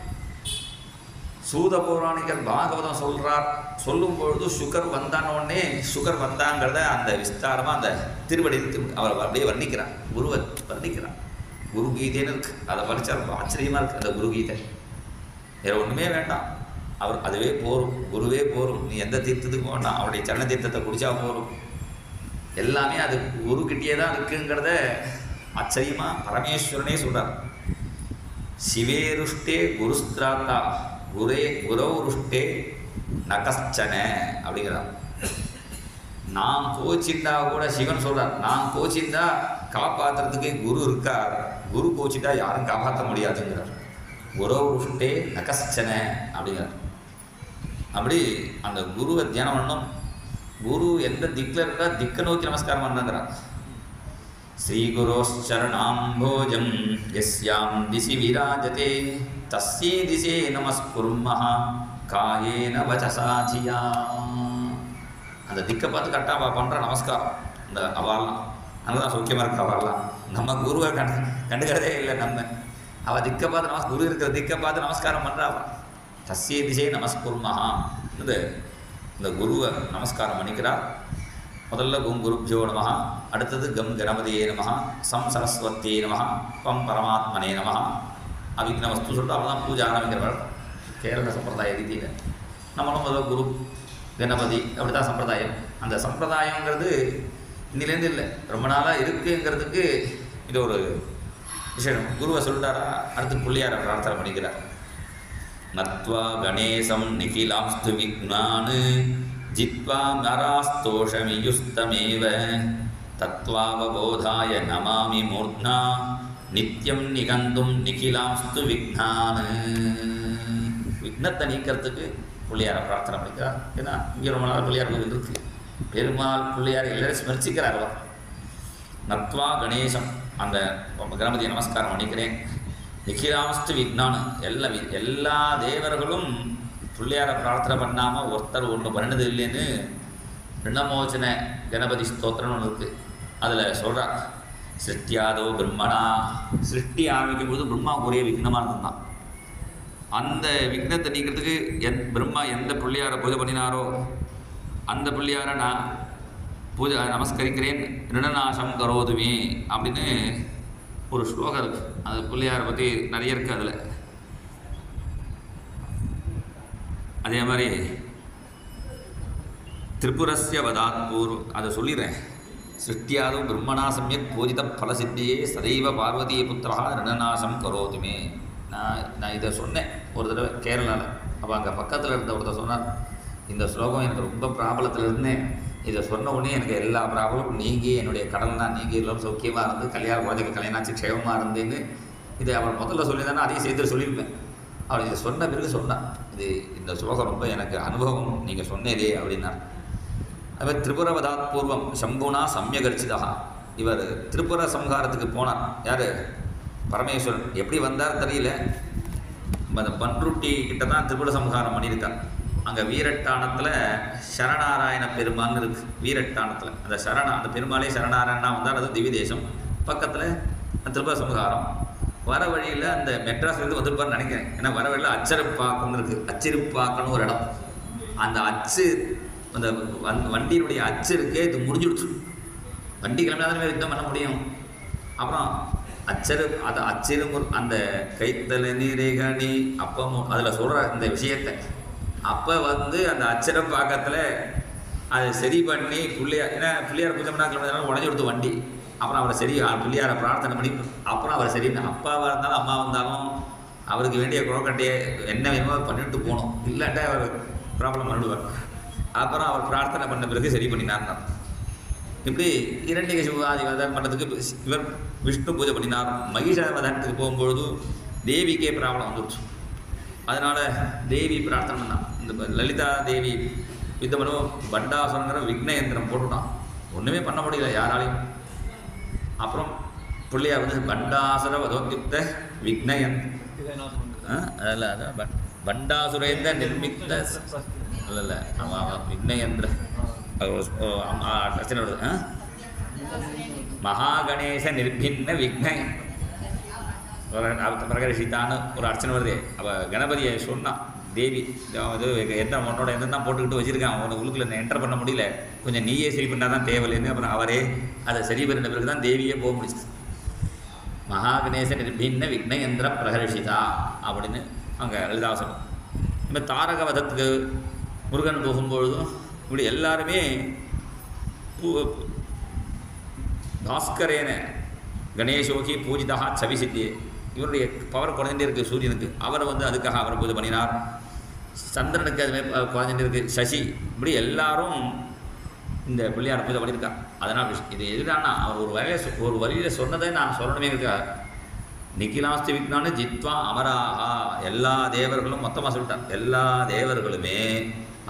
சூத பௌராணிகர் பாகவதம் சொல்கிறார். சொல்லும் பொழுது சுகர் வந்தானோடனே சுகர் வந்தாங்கிறத அந்த விஸ்தாரமாக அந்த திருவடியில் அவர் அப்படியே வர்ணிக்கிறார், குருவை வர்ணிக்கிறார். குரு கீதைன்னு இருக்குது, அதை படித்தா ரொம்ப ஆச்சரியமாக இருக்குது. அந்த குரு கீதை வேறு ஒன்றுமே வேண்டாம், அவர் அதுவே போரும், குருவே போரும். நீ எந்த தீர்த்தத்துக்கு வேண்டாம், அவருடைய சரண தீர்த்தத்தை குடித்தா போரும். எல்லாமே அது குருக்கிட்டே தான் இருக்குங்கிறத ஆச்சரியமாக பரமேஸ்வரனே சொல்கிறார். சிவேருஷ்டே குருஸ்திராத்தா குரௌருஷ்டே நகஸ்சன அப்படிங்கிறார். நான் கோச்சிட்டா கூட சிவன் சொல்கிறார், நான் கோச்சிட்டா காப்பாற்றுறதுக்கு குரு இருக்கார், குரு கோச்சிட்டா யாரும் காப்பாற்ற முடியாதுங்கிறார். குரௌருஷ்டே நகஸ்சன அப்படிங்கிறார். அப்படி அந்த குருவை தியானம் பண்ணணும். குரு எந்த திக்கில் இருக்கா திக்கை நோக்கி நமஸ்காரம் பண்ணங்கிறார். ஸ்ரீகுரோச்சரணாம்போஜம் யஸ்யாம் திசி விராஜதே தஸ்யே திசே நமஸ்குர்மஹ காயேன வசசா தியா. அந்த திக்கை பார்த்து கரெக்டாக பண்ணுற நமஸ்காரம் இந்த அவாலாம் நல்லா தான் சௌக்கியமாக இருக்க அவாலாம். நம்ம குருவை கண்டுக்கிறதே இல்லை. நம்ம அவள் திக்கை பார்த்து குரு இருக்கிற திக்கை பார்த்து நமஸ்காரம் பண்ணுறா. தஸ்யே திசே நமஸ்குர்மஹா இந்த குருவை நமஸ்காரம் பண்ணிக்கிறார். முதல்ல கும் குருப்யோ நம, அடுத்தது கம் கணபதியே நம, சம் சரஸ்வத்தியே நம, பம் பரமாத்மனே நம, அவிக்னவஸ்து சொல்லிட்டு அவள் தான் பூஜை ஆரம்பிக்கிறவள். கேரள சம்பிரதாய ரீதியில் நம்மளும் முதல்ல குரு கணபதி அப்படி தான் சம்பிரதாயம். அந்த சம்பிரதாயங்கிறது இன்னிலேருந்து இல்லை, ரொம்ப நாளாக இருக்குங்கிறதுக்கு இது ஒரு விஷயம். குருவை சொல்லிட்டாரா, அடுத்து பிள்ளையார பிரார்த்தனை பண்ணிக்கிறார். நத்வா கணேசம் நிகிலாம்ஸ்து விக்னான் ஜித்வா நராஸ்தோஷமியுஸ்தமேவ தத்வாவபோதாய நமாமி மூர்த்னா நித்யம் நிகந்தும் நிகிலாம்ஸ்து விக்னான். விக்னத்தை நீக்கிறதுக்கு பிள்ளையார பிரார்த்தனை பண்ணிக்கிறார். ஏன்னா இங்கே ரொம்ப நாள் பிள்ளையார் கோவில் இருக்குது. பெருமாள் பிள்ளையார் எல்லாரும் ஸ்மரிச்சிக்கிறார். அவர் நத்வா கணேசம் அந்த கணபதியை நமஸ்காரம் பண்ணிக்கிறேன். நிகிலாம்ஸ்து விக்னான் எல்லா தேவர்களும் பிள்ளையார பிரார்த்தனை பண்ணாமல் ஒருத்தர் ஒன்று பண்ணது இல்லைன்னு ரிணமோச்சன கணபதி ஸ்தோத்திரம்னு ஒன்று இருக்குது. அதில் சொல்கிறார், சிருஷ்டியாதோ பிரம்மணா, சிருஷ்டி ஆரம்பிக்கும் போது பிரம்மாவுக்குரிய விக்னமாக இருந்தான். அந்த விக்னத்தை நீக்கிறதுக்கு பிரம்மா எந்த பிள்ளையாரை பூஜை பண்ணினாரோ அந்த பிள்ளையாரை நான் பூஜை நமஸ்கரிக்கிறேன். ரிணநாசம் கரோதுமே அப்படின்னு ஒரு ஸ்லோகம் இருக்குது. அது பிள்ளையாரை பற்றி நிறைய இருக்குது. அதில் அதே மாதிரி திரிபுரஸ்ய வதாத் பூர்வம் அதை சொல்லிடுறேன். சிருஷ்டியாதும் பிரம்மணா சம்யக் பூஜித பலசித்தியே சதைவ பார்வதிய புத்திரா ரிணநாசம் கரோதுமே. நான் இதை சொன்னேன் ஒரு தடவை கேரளாவில். அப்போ அங்கே பக்கத்தில் இருந்த ஒருத்தர் சொன்னார், இந்த ஸ்லோகம் எனக்கு ரொம்ப பிராபலத்தில் இருந்தேன், இதை சொன்ன உடனே எனக்கு எல்லா ப்ராப்ளமும் நீங்கி என்னுடைய கடன்லாம் நீங்கி எல்லாம் சௌக்கியமாக இருந்து கல்யாணம் குழந்தைக்கு கல்யாணாச்சு க்ஷேமமாக இருந்தேன்னு இது அவர் முதல்ல சொல்லியிருந்தானே அதையும் சேர்த்து சொல்லியிருப்பேன். அவர் இதை சொன்ன பிறகு சொன்னான், இந்த ஸ்லோகம் ரொம்ப எனக்கு அனுபவம் நீங்கள் சொன்னதே அப்படின்னா. அவர் திரிபுரவதாத் பூர்வம் சம்புனா சம்யகர்ச்சிதா. இவர் திரிபுர சம்ஹாரத்துக்கு போனார். யார்? பரமேஸ்வரன். எப்படி வந்தார் தெரியல. அந்த பன்ருட்டி கிட்ட தான் திரிபுர சம்ஹாரம் பண்ணியிருக்கார். அங்கே வீரட்டானத்தில் சரணாராயண பெருமான்னு இருக்குது. வீரட்டானத்தில் அந்த பெருமாளே சரணாராயணா வந்தால் அது திவ்ய தேசம். பக்கத்தில் திரிபுர சம்ஹாரம். வர வழியில் அந்த மெட்ராஸ்லேருந்து வந்திருப்பார்னு நினைக்கிறேன். ஏன்னா வர வழியில் அச்சரப்பாக்கம்னு இருக்குது. அச்சிருப்பாக்கன்னு ஒரு இடம். அந்த அச்சு அந்த வண்டியினுடைய அச்சு இருக்கே, இது முடிஞ்சுடுச்சு. வண்டி கிளம்பினாதான் யுத்தம் பண்ண முடியும். அப்புறம் அச்சிரு அந்த கைத்தல நீரேகணி அப்பமும் அதில் சொல்கிற இந்த விஷயத்தை அப்போ அந்த அச்சரப்பாக்கத்தில் அதை சரி பண்ணி பிள்ளையார், ஏன்னா பிள்ளையார் பூஜை பண்ணா கிளம்பினாலும் உடஞ்சி கொடுத்து வண்டி. அப்புறம் அவரை சரி பிள்ளையாரை பிரார்த்தனை பண்ணி அப்புறம் அவரை சரி அப்பாவாக இருந்தாலும் அம்மா வந்தாலும் அவருக்கு வேண்டிய குழக்கட்டையை என்ன வேணுமோ பண்ணிட்டு போகணும். இல்லாட்டா அவர் ப்ராப்ளம் பண்ணிடுவார். அப்புறம் அவர் பிரார்த்தனை பண்ண பிறகு சரி பண்ணினார். இப்படி இரண்டிகசிபு ஆதி வதம் பண்ணுறதுக்கு இவர் விஷ்ணு பூஜை பண்ணினார். மகிஷ வதனத்துக்கு போகும்பொழுது தேவிக்கே ப்ராப்ளம் வந்துடுச்சு. அதனால் தேவி பிரார்த்தனை பண்ணான். இந்த லலிதா தேவி யுத்தமனும் பண்டாசுரங்கிற விக்னயந்திரம் போட்டுட்டான். ஒன்றுமே பண்ண முடியல யாராலையும். அப்புறம் பிள்ளையார் பண்டாசுர வதோத்யுக்த விக்னயன் அதில் அதான் பண்டாசுரேந்த நிர்மித்த இல்லை அவன் விக்னயந்திர அர்ச்சனை வருது. மகாகணேச நிர்பின்ன விக்னை பிரகரிஷித்தான்னு ஒரு அர்ச்சனை வருது. அவள் கணபதியை சொன்னான். தேவி எந்த உன்னோட எந்த தான் போட்டுக்கிட்டு வச்சுருக்கான், அவனை உள்ளுக்குள்ள என்டர் பண்ண முடியல, கொஞ்சம் நீயே சரி பண்ணால் தான் தேவையில்லைன்னு. அப்புறம் அவரே அதை சரி பண்ணின பிறகு தான் தேவியே போக முடிச்சு. மகாகணேச நிர்பின்ன விக்னயந்திர பிரகரிஷிதா அப்படின்னு அங்கே லலிதாசனம். இப்போ தாரக வதத்துக்கு முருகன் போகும்பொழுதும் இப்படி எல்லாருமே பாஸ்கரேன கணேசோகி பூஜிதா சவிசித்தியே. இவருடைய பவர் குறைஞ்சிட்டே இருக்குது சூரியனுக்கு, அவரை அதுக்காக அவரை பூஜை பண்ணினார். சந்திரனுக்கு அதுமாதிரி குறைஞ்சிட்டு இருக்குது, சசி, இப்படி எல்லாரும் இந்த பிள்ளையார் பூஜை பண்ணியிருக்கார். அதனால் இது எதுதானா அவர் ஒரு வழியில் சொன்னதை நான் சொல்லணுமே இருக்கா. நிகிலாஸ்தி விக்னான்னு ஜித்வா அமராஹா, எல்லா தேவர்களும் மொத்தமாக சொல்லிட்டார். எல்லா தேவர்களுமே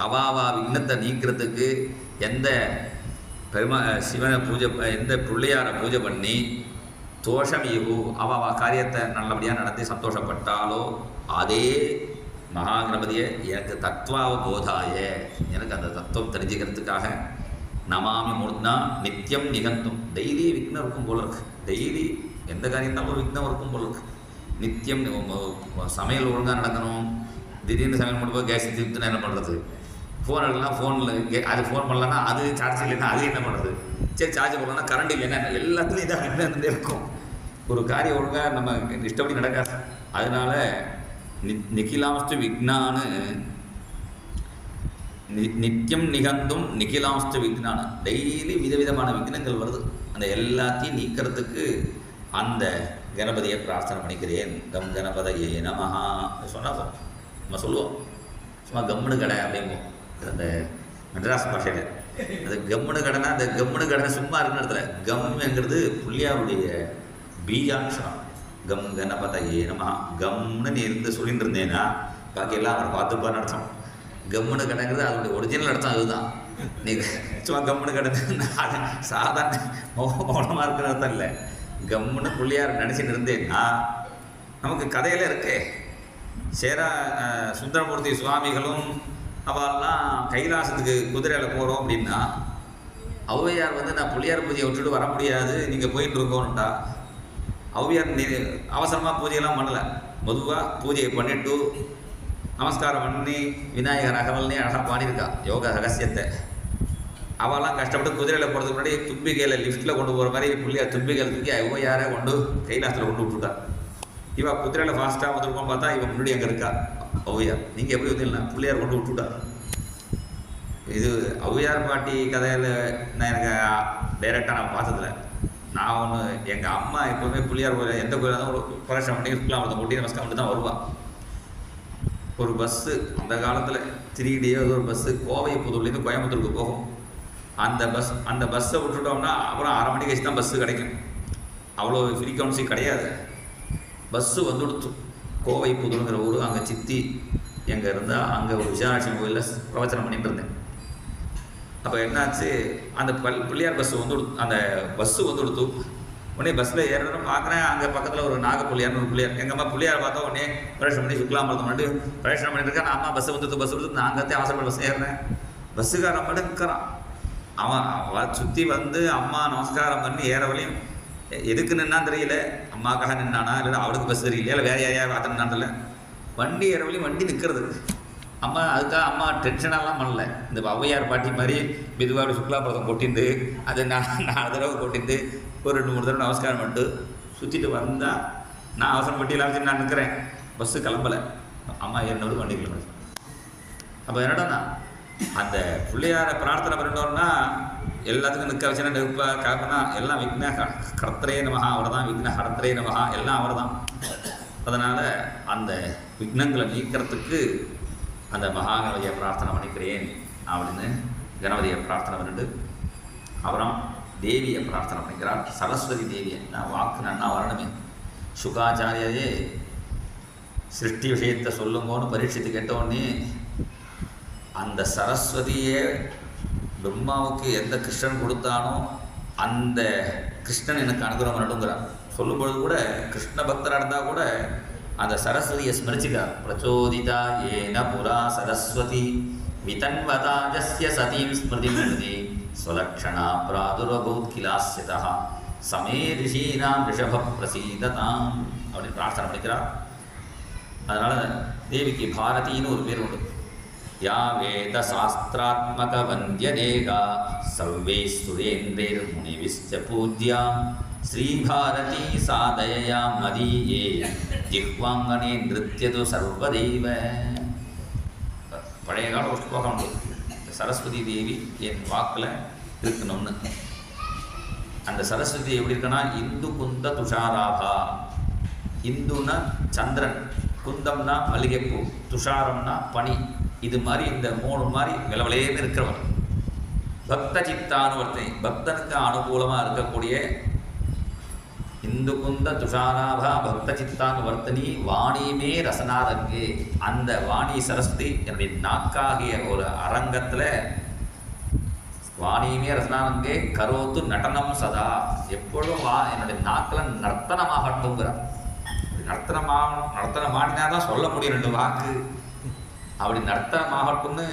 அவாவா விக்னத்தை நீக்கிறதுக்கு எந்த சிவனை பூஜை, எந்த பிள்ளையாரை பூஜை பண்ணி தோஷம் ஈவு அவாவா காரியத்தை நல்லபடியாக நடத்தி சந்தோஷப்பட்டாலோ அதே மகாகணபதியை எனக்கு தத்வாவ போதாய, எனக்கு அந்த தத்துவம் தெரிஞ்சுக்கிறதுக்காக நமாமி மூர்த்தினா நித்தியம் நிகந்தும். டெய்லி விக்னம் இருக்கும் போல இருக்கு, டெய்லி எந்த காரியம் தான் ஒரு விக்னம் இருக்கும் போல இருக்கு. நித்தியம் சமையல் ஒழுங்காக நடக்கணும், திடீர்னு சமையல் பண்ணும்போது கேஸ் தீர்த்துனா என்ன பண்ணுறது, ஃபோன் எடுக்கலாம், ஃபோனில் அது ஃபோன் பண்ணலன்னா அது சார்ஜ் இல்லைன்னா அது என்ன பண்ணுறது, சரி சார்ஜ் பண்ணலன்னா கரண்ட் இல்லைன்னா எல்லாத்துலேயும் இதாக என்ன இருக்கும். ஒரு காரியம் ஒழுங்காக நம்ம இஷ்டப்படி நடக்காது. அதனால் நிகிலாம்ஸ்து விக்னான்னு நித்தியம் நிகந்தும் நிகிலாம்ஸ்து விக்னான்னு டெய்லி விதவிதமான விக்னங்கள் வருது. அந்த எல்லாத்தையும் நீக்கிறதுக்கு அந்த கணபதியை பிரார்த்தனை பண்ணிக்கிறேன். கம் கணபதையே நமஹா சொன்னால் நம்ம சொல்லுவோம், சும்மா கம்முனு கடை அப்படிம்போம் அந்த மெட்ராஸ் பாஷையில். அது கம்முனு கடைனா அந்த கம்முனு கடை சும்மா இருக்கிற இடத்துல கம்ங்கிறது பிள்ளையாருடைய பீஜாட்சரம். கம் கணபதையே நமஹா. கம்னு நீ இருந்து சொல்லிட்டு இருந்தேன்னா பாக்கி எல்லாம் அவரை பார்த்துப்பான்னு அர்த்தம். கம்முனு கடைங்கிறது அதோடைய ஒரிஜினல் அர்த்தம் அதுதான். நீங்கள் சும்மா கம்முனு கடை அது சாதாரண மௌனமாக இருக்கிற அர்த்தம் இல்லை. கம்முன்னு பிள்ளையார் நினச்சிட்டு இருந்தேன்னா நமக்கு கதையில் இருக்கே. சுந்தரமூர்த்தி சுவாமிகளும் அவெல்லாம் கைலாசத்துக்கு குதிரையில் போகிறோம் அப்படின்னா ஔவையார் நான் பிள்ளையார் பூஜையை விட்டுட்டு வர முடியாது, நீங்கள் போயிட்டு இருக்கோன்ட்டா ஔவையார் அவசரமாக பூஜையெல்லாம் பண்ணலை. பொதுவாக பூஜையை பண்ணிவிட்டு நமஸ்காரம் பண்ணி விநாயகர் அகவல்னே அழகாக பாடியிருக்கா யோக ரகசியத்தை. அவெல்லாம் கஷ்டப்பட்டு குதிரையில் போகிறதுக்கு முன்னாடி தும்பிக்கையில் லிஃப்ட்டில் கொண்டு போகிற மாதிரி பிள்ளையார் தும்பிக்கையில் தூக்கி ஔவையாரை கொண்டு கைலாசத்தில் கொண்டு விட்டுட்டா. இவன் குதிரையில் ஃபாஸ்ட்டாக வந்துருக்கோம் பார்த்தா இவன் முன்னாடி அங்கே இருக்கா ஔவையார். நீங்கள் எப்படி வந்தீங்கன்னா பிள்ளையார் கொண்டு விட்டுவிட்டார். இது ஔவையார் பாட்டி கதையில் நான் எனக்கு டைரெக்டாக நான் பார்த்ததில்ல. நான் ஒன்று எங்கள் அம்மா எப்போவுமே பிள்ளையார் கோயில் எந்த கோயிலாக தான் ஒரு பிரவேசம் பண்ணி இருக்கலாம், அதை கொட்டி நமஸ்காரம் பண்ணி தான் வருவாள். ஒரு பஸ்ஸு அந்த காலத்தில் 3D ஒரு பஸ்ஸு கோவை புதூர்லேருந்து கோயம்புத்தூருக்கு போகும். அந்த பஸ்ஸை விட்டுட்டோம்னா அப்புறம் 1/2 மணி கழிச்சு தான் பஸ்ஸு கிடைக்கும். அவ்வளோ ஃப்ரீக்வன்சி கிடையாது. பஸ்ஸு வந்துடுத்து கோவை புதூருங்கிற ஊர். அங்கே சித்தி எங்கே இருந்தால் அங்கே ஒரு விசாலாட்சி கோயிலில் பிரவச்சனம் பண்ணிட்டு இருந்தேன். அப்போ என்னாச்சு, அந்த பிள்ளையார் அந்த பஸ்ஸு வந்துடுத்து. உடனே பஸ்ஸில் ஏறணும் பார்க்குறேன், அங்கே பக்கத்தில் ஒரு நாகப்பிள்ளையார்னு ஒரு பிள்ளையார். எங்கள் அம்மா பிள்ளையார் பார்த்தா உடனே பிரவேசனம் பண்ணி சுக்லாம்பரத்தை பண்ணிட்டு பிரவேசனம் பண்ணிட்டு இருக்கேன். அம்மா பஸ்ஸு வந்துடுத்து நான் அங்கே அவசரப்பட்டு பஸ் ஏறுறேன். பஸ்ஸுக்காரன் மட்டும் நிற்கிறான். அவன் சுற்றி அம்மா நமஸ்காரம் பண்ணி ஏற வழியும் எதுக்கு நின்னான்னு தெரியல. அம்மாக்காக நின்னானா இல்லை அவளுக்கு பஸ் தெரியல இல்லை வேறு யாரையாவது பார்த்து நின்னான்ல. வண்டி ஏற வழியும் வண்டி நிற்கிறது. அம்மா அதுக்காக அம்மா டென்ஷனெல்லாம் பண்ணல. இந்த ஔவையார் பாட்டி மாதிரி மெதுவாக சுக்லாபுரதம் கொட்டிந்து அதை 4 தடவை கொட்டிந்து ஒரு 2-3 தடவை நமஸ்காரம் பண்ணிட்டு சுற்றிட்டு வந்தால் நான் அவசரம் பட்டியெல்லாம் வச்சு நான் நிற்கிறேன். பஸ்ஸு கிளம்பலை. அம்மா ஏறினோடு வண்டி கிளம்புது. அப்போ என்னடா அந்த பிள்ளையாரை பிரார்த்தனை பண்ணிட்டோம்னா எல்லாத்துக்கும் நிற்க வச்சுன்னா நெருப்பா காப்பினா எல்லாம் விக்ன கடத்திரே நமகா அவர் தான், விக்ன கடத்திரே நமகா எல்லாம் அவர் தான். அதனால் அந்த விக்னங்களை நீக்கிறதுக்கு அந்த மகாகணபதியை பிரார்த்தனை பண்ணிக்கிறேன் அப்படின்னு கணபதியை பிரார்த்தனை பண்ணிட்டு அப்புறம் தேவியை பிரார்த்தனை பண்ணிக்கிறார். சரஸ்வதி தேவியை நான் வாக்கு நன்னா வரணுமே. சுகாச்சாரியே சிருஷ்டி விஷயத்தை சொல்லுங்கன்னு பரீட்சித்து கேட்டோடனே அந்த சரஸ்வதியே பிரம்மாவுக்கு எந்த கிருஷ்ணன் கொடுத்தானோ அந்த கிருஷ்ணன் எனக்கு அனுகிரகம் பண்ணட்டுங்கிறார். சொல்லும்பொழுது கூட கிருஷ்ண பக்தராக இருந்தால் கூட அந்த சரஸ்வதியை ஸ்மரிச்சுக்கார். பிரச்சோதிதா ஏன புரா சரஸ்வதி விதன்வதாஜஸ்ய சதீம் ஸ்மிருதி ஸ்வலக்ஷணா பிராதுரபூத் கிலாஸ்யதா சமே ரிஷீனாம் ரிஷப பிரசீததாம் அப்படின்னு பிரார்த்தனை பண்ணிக்கிறார். அதனால் தேவிக்கு பாரதின்னு ஒரு பேர் உண்டு. யா வேத சாஸ்திராத்மக வந்தியதேகா சர்வே சுரேந்திரர் முனிவிஸ்ச பூஜ்யா ஸ்ரீபாரதி சாதயா மதீயே ஜிஹ்வாங்கனே நிருத்யது சர்வதெய்வ. பழைய கால ஒரு ஸ்லோகம் உண்டு. சரஸ்வதி தேவி என் வாக்கில் இருக்கணும்னு. அந்த சரஸ்வதி எப்படி இருக்குன்னா இந்து குந்த துஷாராபா. இந்துன்னா சந்திரன், குந்தம்னா மல்லிகைப்பூ, துஷாரம்னா பனி. இது மாதிரி இந்த 3 மாதிரி விளவலையேன்னு இருக்கிறவன். பக்த சித்தானுவர்த்தனை, பக்தனுக்கு அனுகூலமாக இருக்கக்கூடிய இந்து குந்த துஷாராபா பக்த சித்தானுவர்த்தனி வாணியுமே ரசனாரங்கே. அந்த வாணி சரஸ்வதி என்னுடைய நாக்காகிய ஒரு அரங்கத்தில் வாணியுமே ரசனாரங்கே கரோத்து நடனம் சதா. எப்பொழுதும் என்னுடைய நாக்கில் நர்த்தனமாகட்டுங்கிறார். நர்த்தனமாடினாதான் சொல்ல முடியும் 2 வாக்கு. அப்படி நர்த்தனமாகட்டும்னு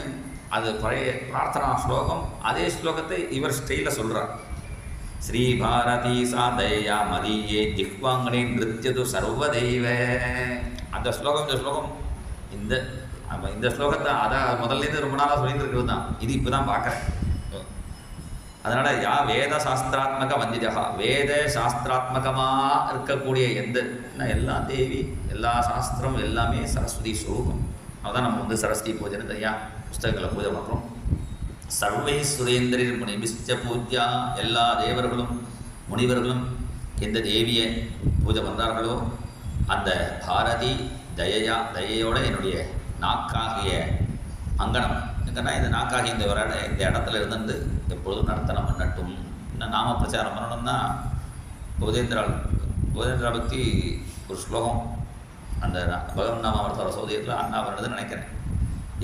அது பழைய பிரார்த்தனா ஸ்லோகம். அதே ஸ்லோகத்தை இவர் ஸ்டைலில் சொல்கிறார். ஸ்ரீ பாரதி சாதயா மதியே ஜிஹ்வாங்கனே நிருத்யது சர்வதெய்வ. அந்த ஸ்லோகம் இந்த ஸ்லோகம் இந்த ஸ்லோகத்தை அதான் முதல்லேருந்து ரொம்ப நாளாக சொல்லிட்டு இருக்கிறது தான். இது இப்போ தான் பார்க்குறேன். அதனால் யா வேத சாஸ்திராத்மக வந்திதா, வேத சாஸ்திராத்மகமாக இருக்கக்கூடிய எல்லாம் தேவி, எல்லா சாஸ்திரம் எல்லாமே சரஸ்வதி ஸ்வரூபம். அதுதான் நம்ம சரஸ்வதி பூஜை தனியா புஸ்தகங்களை பூஜை பண்ணுறோம். சர்வை சுரேந்திரர் முனிபிஷ்ட பூஜ்யா. எல்லா தேவர்களும் முனிவர்களும் எந்த தேவியை பூஜை பண்ணுறார்களோ அந்த பாரதி தயையோட என்னுடைய நாக்காகிய அங்கனம் எங்கன்னா இந்த நாக்காகிய இந்த இடத்துல இருந்து எப்பொழுதும் நர்த்தனம் பண்ணட்டும். இன்னும் நாம பிரச்சாரம் பண்ணணும்னா போதேந்திரா பற்றி ஒரு ஸ்லோகம் அந்த பகவன் நாமாவர்த்தர சோதயத்தில் அண்ணா வருதுன்னு நினைக்கிறேன்.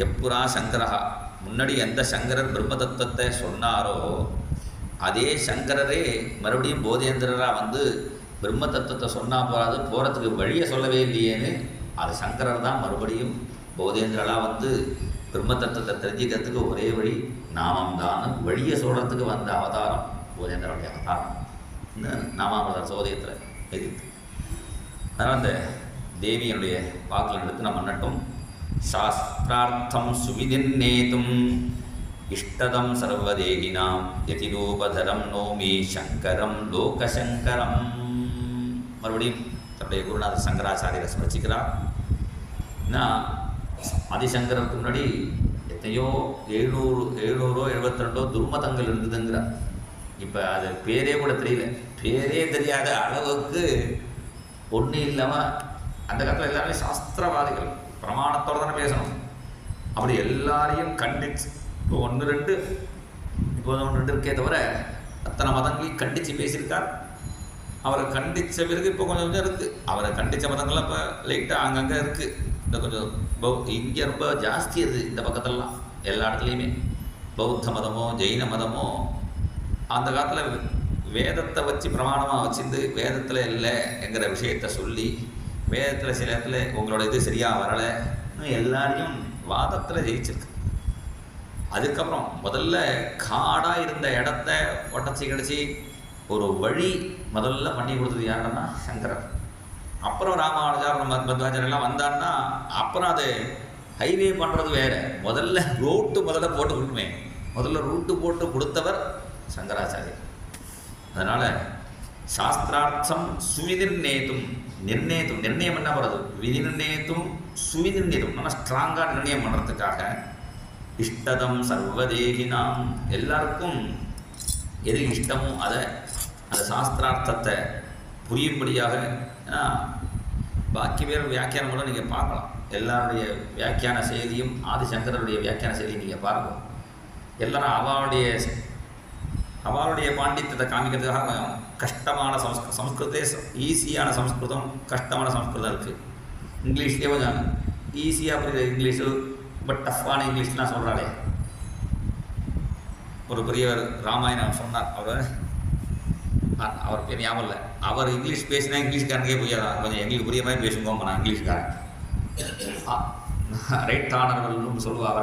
எப்புரா சங்கரஹா, முன்னாடி எந்த சங்கரர் பிரம்ம தத்துவத்தை சொன்னாரோ அதே சங்கரரே மறுபடியும் போதேந்திரராக வந்து பிரம்ம தத்துவத்தை சொன்னால் போகிறதுக்கு வழியை சொல்லவே இல்லையேன்னு அது சங்கரர் தான் மறுபடியும் போதேந்திரராக வந்து பிரம்ம தத்துவத்தை தெரிஞ்சுக்கிறதுக்கு ஒரே வழி நாமம் தான் வழியை சொல்கிறதுக்கு வந்த அவதாரம் போதேந்திரனுடைய அவதாரம் இந்த நாமாவதார சோதயத்தில் எதிர்த்து. அதனால் அந்த தேவியனுடைய வாக்கில் எடுத்து நம்ம நட்டும். சாஸ்திரார்த்தம் சுவிதிர்நேதும் இஷ்டதம் சர்வதேகினாம் யதிரூபதரம் நோமி சங்கரம் லோகசங்கரம். மறுபடியும் தன்னுடைய குருநாத சங்கராச்சாரியரை ஸ்மரிச்சுக்கிறார். ஆதிசங்கருக்கு முன்னாடி எத்தனையோ 772 துர்மதங்கள் இருந்ததுங்கிறார். இப்போ அது பேரே கூட தெரியல. பேரே தெரியாத அளவுக்கு ஒன்றும் இல்லாமல் அந்த காலத்தில் எல்லாருமே சாஸ்திரவாதிகள், பிரமாணத்தோடு தானே பேசணும். அப்படி எல்லாரையும் கண்டிச்சு இப்போ 1-2 இருக்கே தவிர அத்தனை மதங்களையும் கண்டித்து பேசியிருக்கார். அவரை கண்டித்த பிறகு இப்போ கொஞ்சம் கொஞ்சம் இருக்குது. அவரை கண்டித்த மதங்கள்லாம் இப்போ லைட்டாக அங்கங்கே இருக்குது. இந்த கொஞ்சம் இங்கே ரொம்ப ஜாஸ்தி அது இந்த பக்கத்துலலாம் எல்லா இடத்துலையுமே. பௌத்த மதமோ ஜெயின மதமோ அந்த காலத்தில் வேதத்தை வச்சு பிரமாணமாக வச்சுருந்து வேதத்தில் இல்லை என்கிற விஷயத்தை சொல்லி வேதத்தில் சில இடத்துல உங்களோட இது சரியாக வரலை எல்லாரையும் வாதத்தில் ஜெயிச்சிருக்கு. அதுக்கப்புறம் முதல்ல காடாக இருந்த இடத்த ஒட்டச்சி கிடச்சி ஒரு வழி முதல்ல பண்ணி கொடுத்தது யாருன்னா சங்கரர். அப்புறம் ராமானுஜா அப்புறம் மத்வாச்சாரியர் எல்லாம் வந்தான்னா அப்புறம் அது ஹைவே பண்ணுறது வேறு. முதல்ல முதல்ல போட்டு கொடுக்குமே, முதல்ல ரூட்டு போட்டு கொடுத்தவர் சங்கராச்சாரியர். அதனால் சாஸ்திரார்த்தம் சுவிதிர்நேதும் நிர்ணயம் என்ன பண்ணுறது விதிர்நேதும் சுவிதிர்நேதும் நல்லா ஸ்ட்ராங்காக நிர்ணயம் பண்ணுறதுக்காக இஷ்டதம் சர்வதேகினாம் எல்லாருக்கும் எது இஷ்டமோ அதை அந்த சாஸ்திரார்த்தத்தை புரியும்படியாக. பாக்கி பேர் வியாக்கியானம் கூட நீங்கள் பார்க்கலாம். எல்லாருடைய வியாக்கியான செய்தியும் ஆதிசங்கரருடைய வியாக்கியான செய்தியும் நீங்கள் பாருங்கள். எல்லாரும் அவளுடைய பாண்டித்யத்தை காமிக்கிறதுக்காக கஷ்டமான சம்ஸ்கிருதே ஈஸியான சம்ஸ்கிருதம், கஷ்டமான சம்ஸ்கிருதம் இருக்குது. இங்கிலீஷ்லேயே கொஞ்சம் ஈஸியாக புரியுது இங்கிலீஷு, பட் டஃப்பான இங்கிலீஷ்லாம் சொல்கிறாளே. ஒரு பெரியவர் ராமாயணம் சொன்னார். அவர் பேர் ஞாபகம் இல்லை. அவர் இங்கிலீஷ் பேசினா இங்கிலீஷ்காரனுக்கே புரியாதான். கொஞ்சம் எங்களுக்கு புரிய மாதிரி பேசுவோம் நான் இங்கிலீஷ்காரன். ரைட் ஆனவர்கள்னு சொல்லுவார்.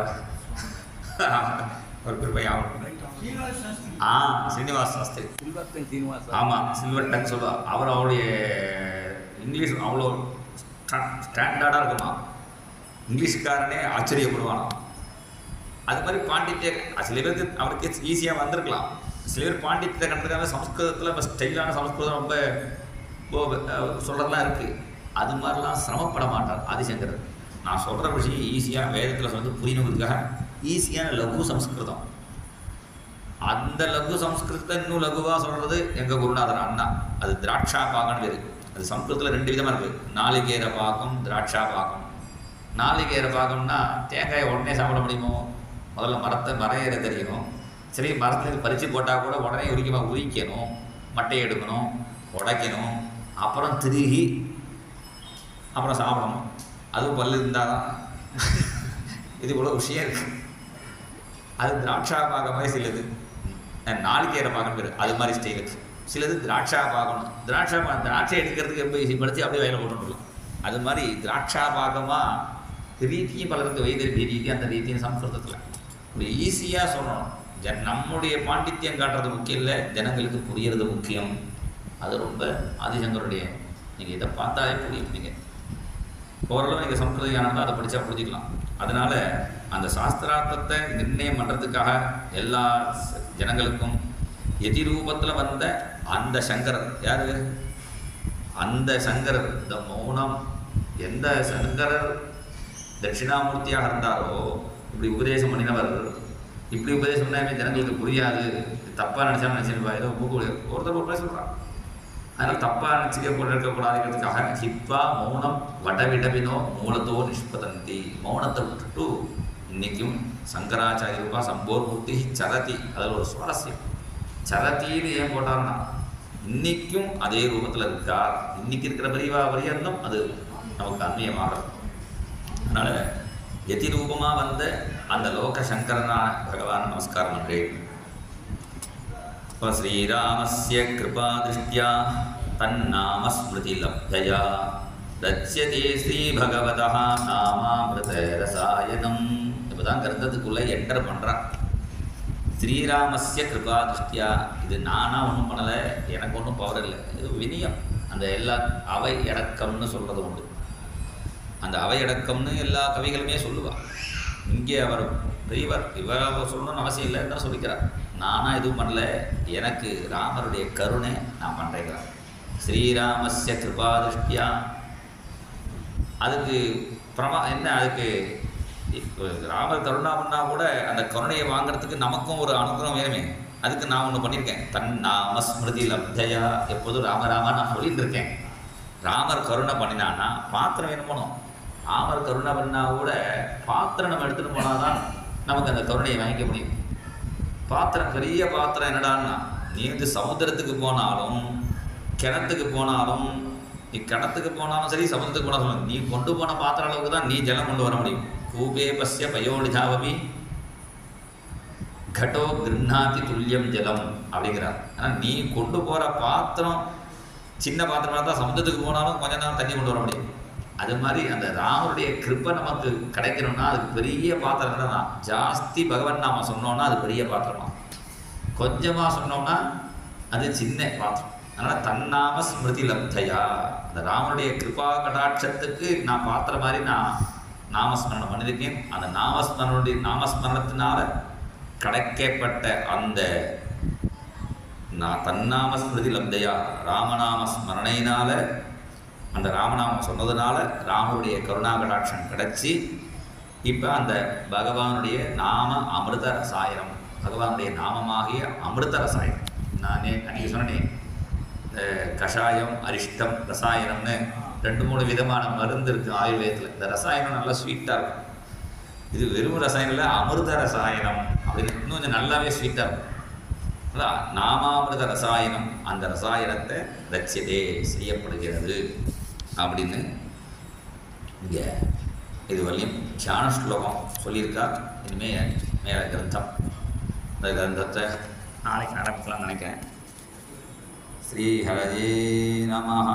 ஒரு பேர் ஞாபகம் ஸ்ரீனிவாஸ் சாஸ்திரி. ஆமாம், சில்வர் டங் சொல்லுவார். அவருடைய இங்கிலீஷ் அவ்வளோ ஸ்டாண்டர்டாக இருக்குமா, இங்கிலீஷ்காரனே ஆச்சரியப்படுவானா. அது மாதிரி பாண்டித்ய சில பேருக்கு அவருக்கு ஈஸியாக வந்திருக்கலாம். சில பேர் பாண்டித்யத்தை கண்டதுக்காக சம்ஸ்கிருதத்தில் இப்போ ஸ்டைலான சம்ஸ்கிருதம் ரொம்ப சொல்கிறதெல்லாம் இருக்குது. அது மாதிரிலாம் சிரமப்பட மாட்டார் ஆதிசங்கரர். நான் சொல்கிற விஷயம் ஈஸியாக வேதத்தில் வந்து புரியணுங்கிறதுக்காக ஈஸியான லகு சம்ஸ்கிருதம். அந்த லகு சம்ஸ்கிருதத்தை இன்னும் லகுவாக சொல்கிறது எங்கள் குருநாதர் அண்ணா. அது திராட்சா பாகம்னு பேர். அது சம்ஸ்கிருதத்தில் 2 விதமாக இருக்குது. நாளிகேர பாகம், திராட்சா பாகம். நாளிகேர பாகம்னா தேங்காயை உடனே சாப்பிட முடியுமோ? முதல்ல மரம் ஏற தெரியணும். சரி, மரத்துலேருந்து பறித்து போட்டால் கூட உடனே உரிக்கணும், மட்டையை எடுக்கணும், உடைக்கணும், அப்புறம் திருகி அப்புறம் சாப்பிடணும். அதுவும் பல்லு இருந்தால் தான். இது போல விஷயம் இருக்குது. அது திராட்சா பாகம் மாதிரி சிலது நாளிகேர பாகம் பேர். அது மாதிரி ஸ்டைல் சிலது திராட்சா பாகணும். திராட்சை எடுக்கிறதுக்கு எப்படி படித்து அப்படியே வயலில் போட்டுருக்கலாம். அது மாதிரி திராட்சா பாகமாக ரீதியும் பலருக்கு வைத்திய ரீதி, அந்த ரீதியும் சம்ஸ்கிருதத்தில் இப்படி ஈஸியாக சொல்லணும். நம்முடைய பாண்டித்யம் காட்டுறது முக்கியம் இல்லை, ஜனங்களுக்கு புரியறது முக்கியம். அது ரொம்ப ஆதிசங்கருடைய. நீங்கள் இதை பார்த்தாலே புரியும். நீங்கள் ஓரளவு நீங்கள் சம்ஸ்கிருத ஞானம் அதை படித்தா புரிஞ்சுக்கலாம். அதனால் அந்த சாஸ்திரார்த்தத்தை நிர்ணயம் பண்ணுறதுக்காக எல்லா ஜனங்களுக்கும் எதிரூபத்தில் வந்த அந்த சங்கரர் யார்? அந்த சங்கரர், இந்த மௌனம். எந்த சங்கரர் தட்சிணாமூர்த்தியாக இருந்தாரோ இப்படி உபதேசம் பண்ணினவர். இப்படி உபதேசம் பண்ணாமே ஜனங்களுக்கு புரியாது, தப்பாக நினச்சிருப்பா, ஏதோ ஒருத்தர் போய் சொல்கிறான். அதனால் தப்பாக நினச்சிக்க போட்டு இருக்கக்கூடாதுங்கிறதுக்காக ஹிப்பா மௌனம் வடவிடவினோ மூலத்தோ நிஷ்பதந்தி. மௌனத்தை விட்டுட்டு இன்றைக்கும் சங்கராச்சாரியப்பா சம்போர்மூர்த்தி சரதி. அதில் ஒரு சுவாரஸ்யம். சரத்தின்னு ஏன் போட்டார்னா இன்றைக்கும் அதே ரூபத்தில் இருக்கார். இன்றைக்கி இருக்கிற பரியந்தம் அது நமக்கு அந்நியமாகிறது. அதனால் எதி ரூபமாக வந்த அந்த லோக சங்கரனான பகவான் நமஸ்காரம் பண்ணுறேன். ஸ்ரீராமஸ்ய கிருபா திருஷ்டியா தன்னாம ஸ்மிருதி லப்தயா ரட்சியதே ஸ்ரீ பகவதः நாமாமிருத ரசாயனம். இப்போ தான் கிரந்தத்துக்குள்ளே என்டர் பண்ணுறான். ஸ்ரீராமஸ்ய கிருபா திருஷ்டியா. இது நானாக ஒன்றும் பண்ணலை, எனக்கு ஒன்றும் பவர் இல்லை. இது வினியம். அந்த எல்லா அவை அடக்கம்னு சொல்கிறது உண்டு. அந்த அவை அடக்கம்னு எல்லா கவிகளுமே சொல்லுவாள். இங்கே அவர் பெரியவர், இவரை சொல்லணும்னு அவசியம் இல்லைன்னு தான் சொல்லிக்கிறார். நானாக எதுவும் பண்ணல, எனக்கு ராமருடைய கருணை நான் பண்ணுறேங்கிறார். ஸ்ரீராமஸ்ய கிருபா திருஷ்டியா. அதுக்கு என்ன, அதுக்கு ராமர் கருணா பண்ணால் கூட அந்த கருணையை வாங்கிறதுக்கு நமக்கும் ஒரு அனுகிரகம் வேணுமே. அதுக்கு நான் ஒன்று பண்ணியிருக்கேன். தன் நாம ஸ்மிருதி லப்தயா. எப்போதும் ராமராமா நான் சொல்லிட்டு இருக்கேன். ராமர் கருணை பண்ணினான்னா பாத்திரம் வேணும் போனோம். ராமர் கருணை பண்ணால் கூட பாத்திரம் நம்ம எடுத்துகிட்டு போனால் தான் நமக்கு அந்த கருணையை வாங்கிக்க முடியும். பாத்திரம், பெரிய பாத்திரம் என்னடான்னா, நீ சமுத்திரத்துக்கு போனாலும் கிணத்துக்கு போனாலும், நீ கிணத்துக்கு போனாலும் சரி சமுத்திரத்துக்கு போனாலும் நீ கொண்டு போன பாத்திர அளவுக்கு தான் நீ ஜலம் கொண்டு வர முடியும். கூபே பஸ்ய பயோனிதாவமி கடோ கிருண்ணாதி துல்லியம் ஜலம் அப்படிங்கிறார். ஆனால் நீ கொண்டு போகிற பாத்திரம் சின்ன பாத்திரமாக தான் சமுத்திரத்துக்கு போனாலும் கொஞ்ச நேரம் தண்ணி கொண்டு வர முடியும். அது மாதிரி அந்த ராமருடைய கிருப்பை நமக்கு கிடைக்கணும்னா அதுக்கு பெரிய பாத்திரம் தான். ஜாஸ்தி பகவன் நாம சொன்னோன்னா அது பெரிய பாத்திரமா, கொஞ்சமாக சொன்னோம்னா அது சின்ன பாத்திரம். அதனால் தன்னாம ஸ்மிருதி லப்தயா. அந்த ராமனுடைய கிருபா கடாட்சத்துக்கு நான் பாத்திரம் மாதிரி நான் நாமஸ்மரணம் பண்ணியிருக்கேன். அந்த நாமஸ்மரணத்தினால கிடைக்கப்பட்ட அந்த தன்னாம ஸ்மிருதி லப்தயா, ராமநாம ஸ்மரணையினால, அந்த ராமநாமம் சொன்னதுனால ராமனுடைய கருணா கடாட்சம் கிடச்சி இப்போ அந்த பகவானுடைய நாம அமிர்த ரசாயனம், பகவானுடைய நாமமாகிய அமிர்த ரசாயனம். நானே அன்றைக்கி சொன்னேன், இந்த கஷாயம் அரிஷ்டம் ரசாயனம்னு 2-3 விதமான மருந்து இருக்குது ஆயுர்வேதத்தில். இந்த ரசாயனம் நல்லா ஸ்வீட்டாக இருக்கும். இது வெறும் ரசாயனம் இல்லை, அமிர்த ரசாயனம் அப்படின்னு இன்னும் கொஞ்சம் நல்லாவே ஸ்வீட்டாக இருக்கும். அதான் நாமாமிருத ரசாயனம். அந்த ரசாயனத்தை ரட்சியதே செய்யப்படுகிறது அப்படின்னு இங்கே இது வரையும் தியான ஸ்லோகம் சொல்லியிருக்கா. இனிமேல் மேலே கிரந்தம், இந்த கிரந்தத்தை நாளைக்கு ஆரம்பிக்கலாம்னு நினைக்கிறேன். ஸ்ரீஹரயே நமஹ.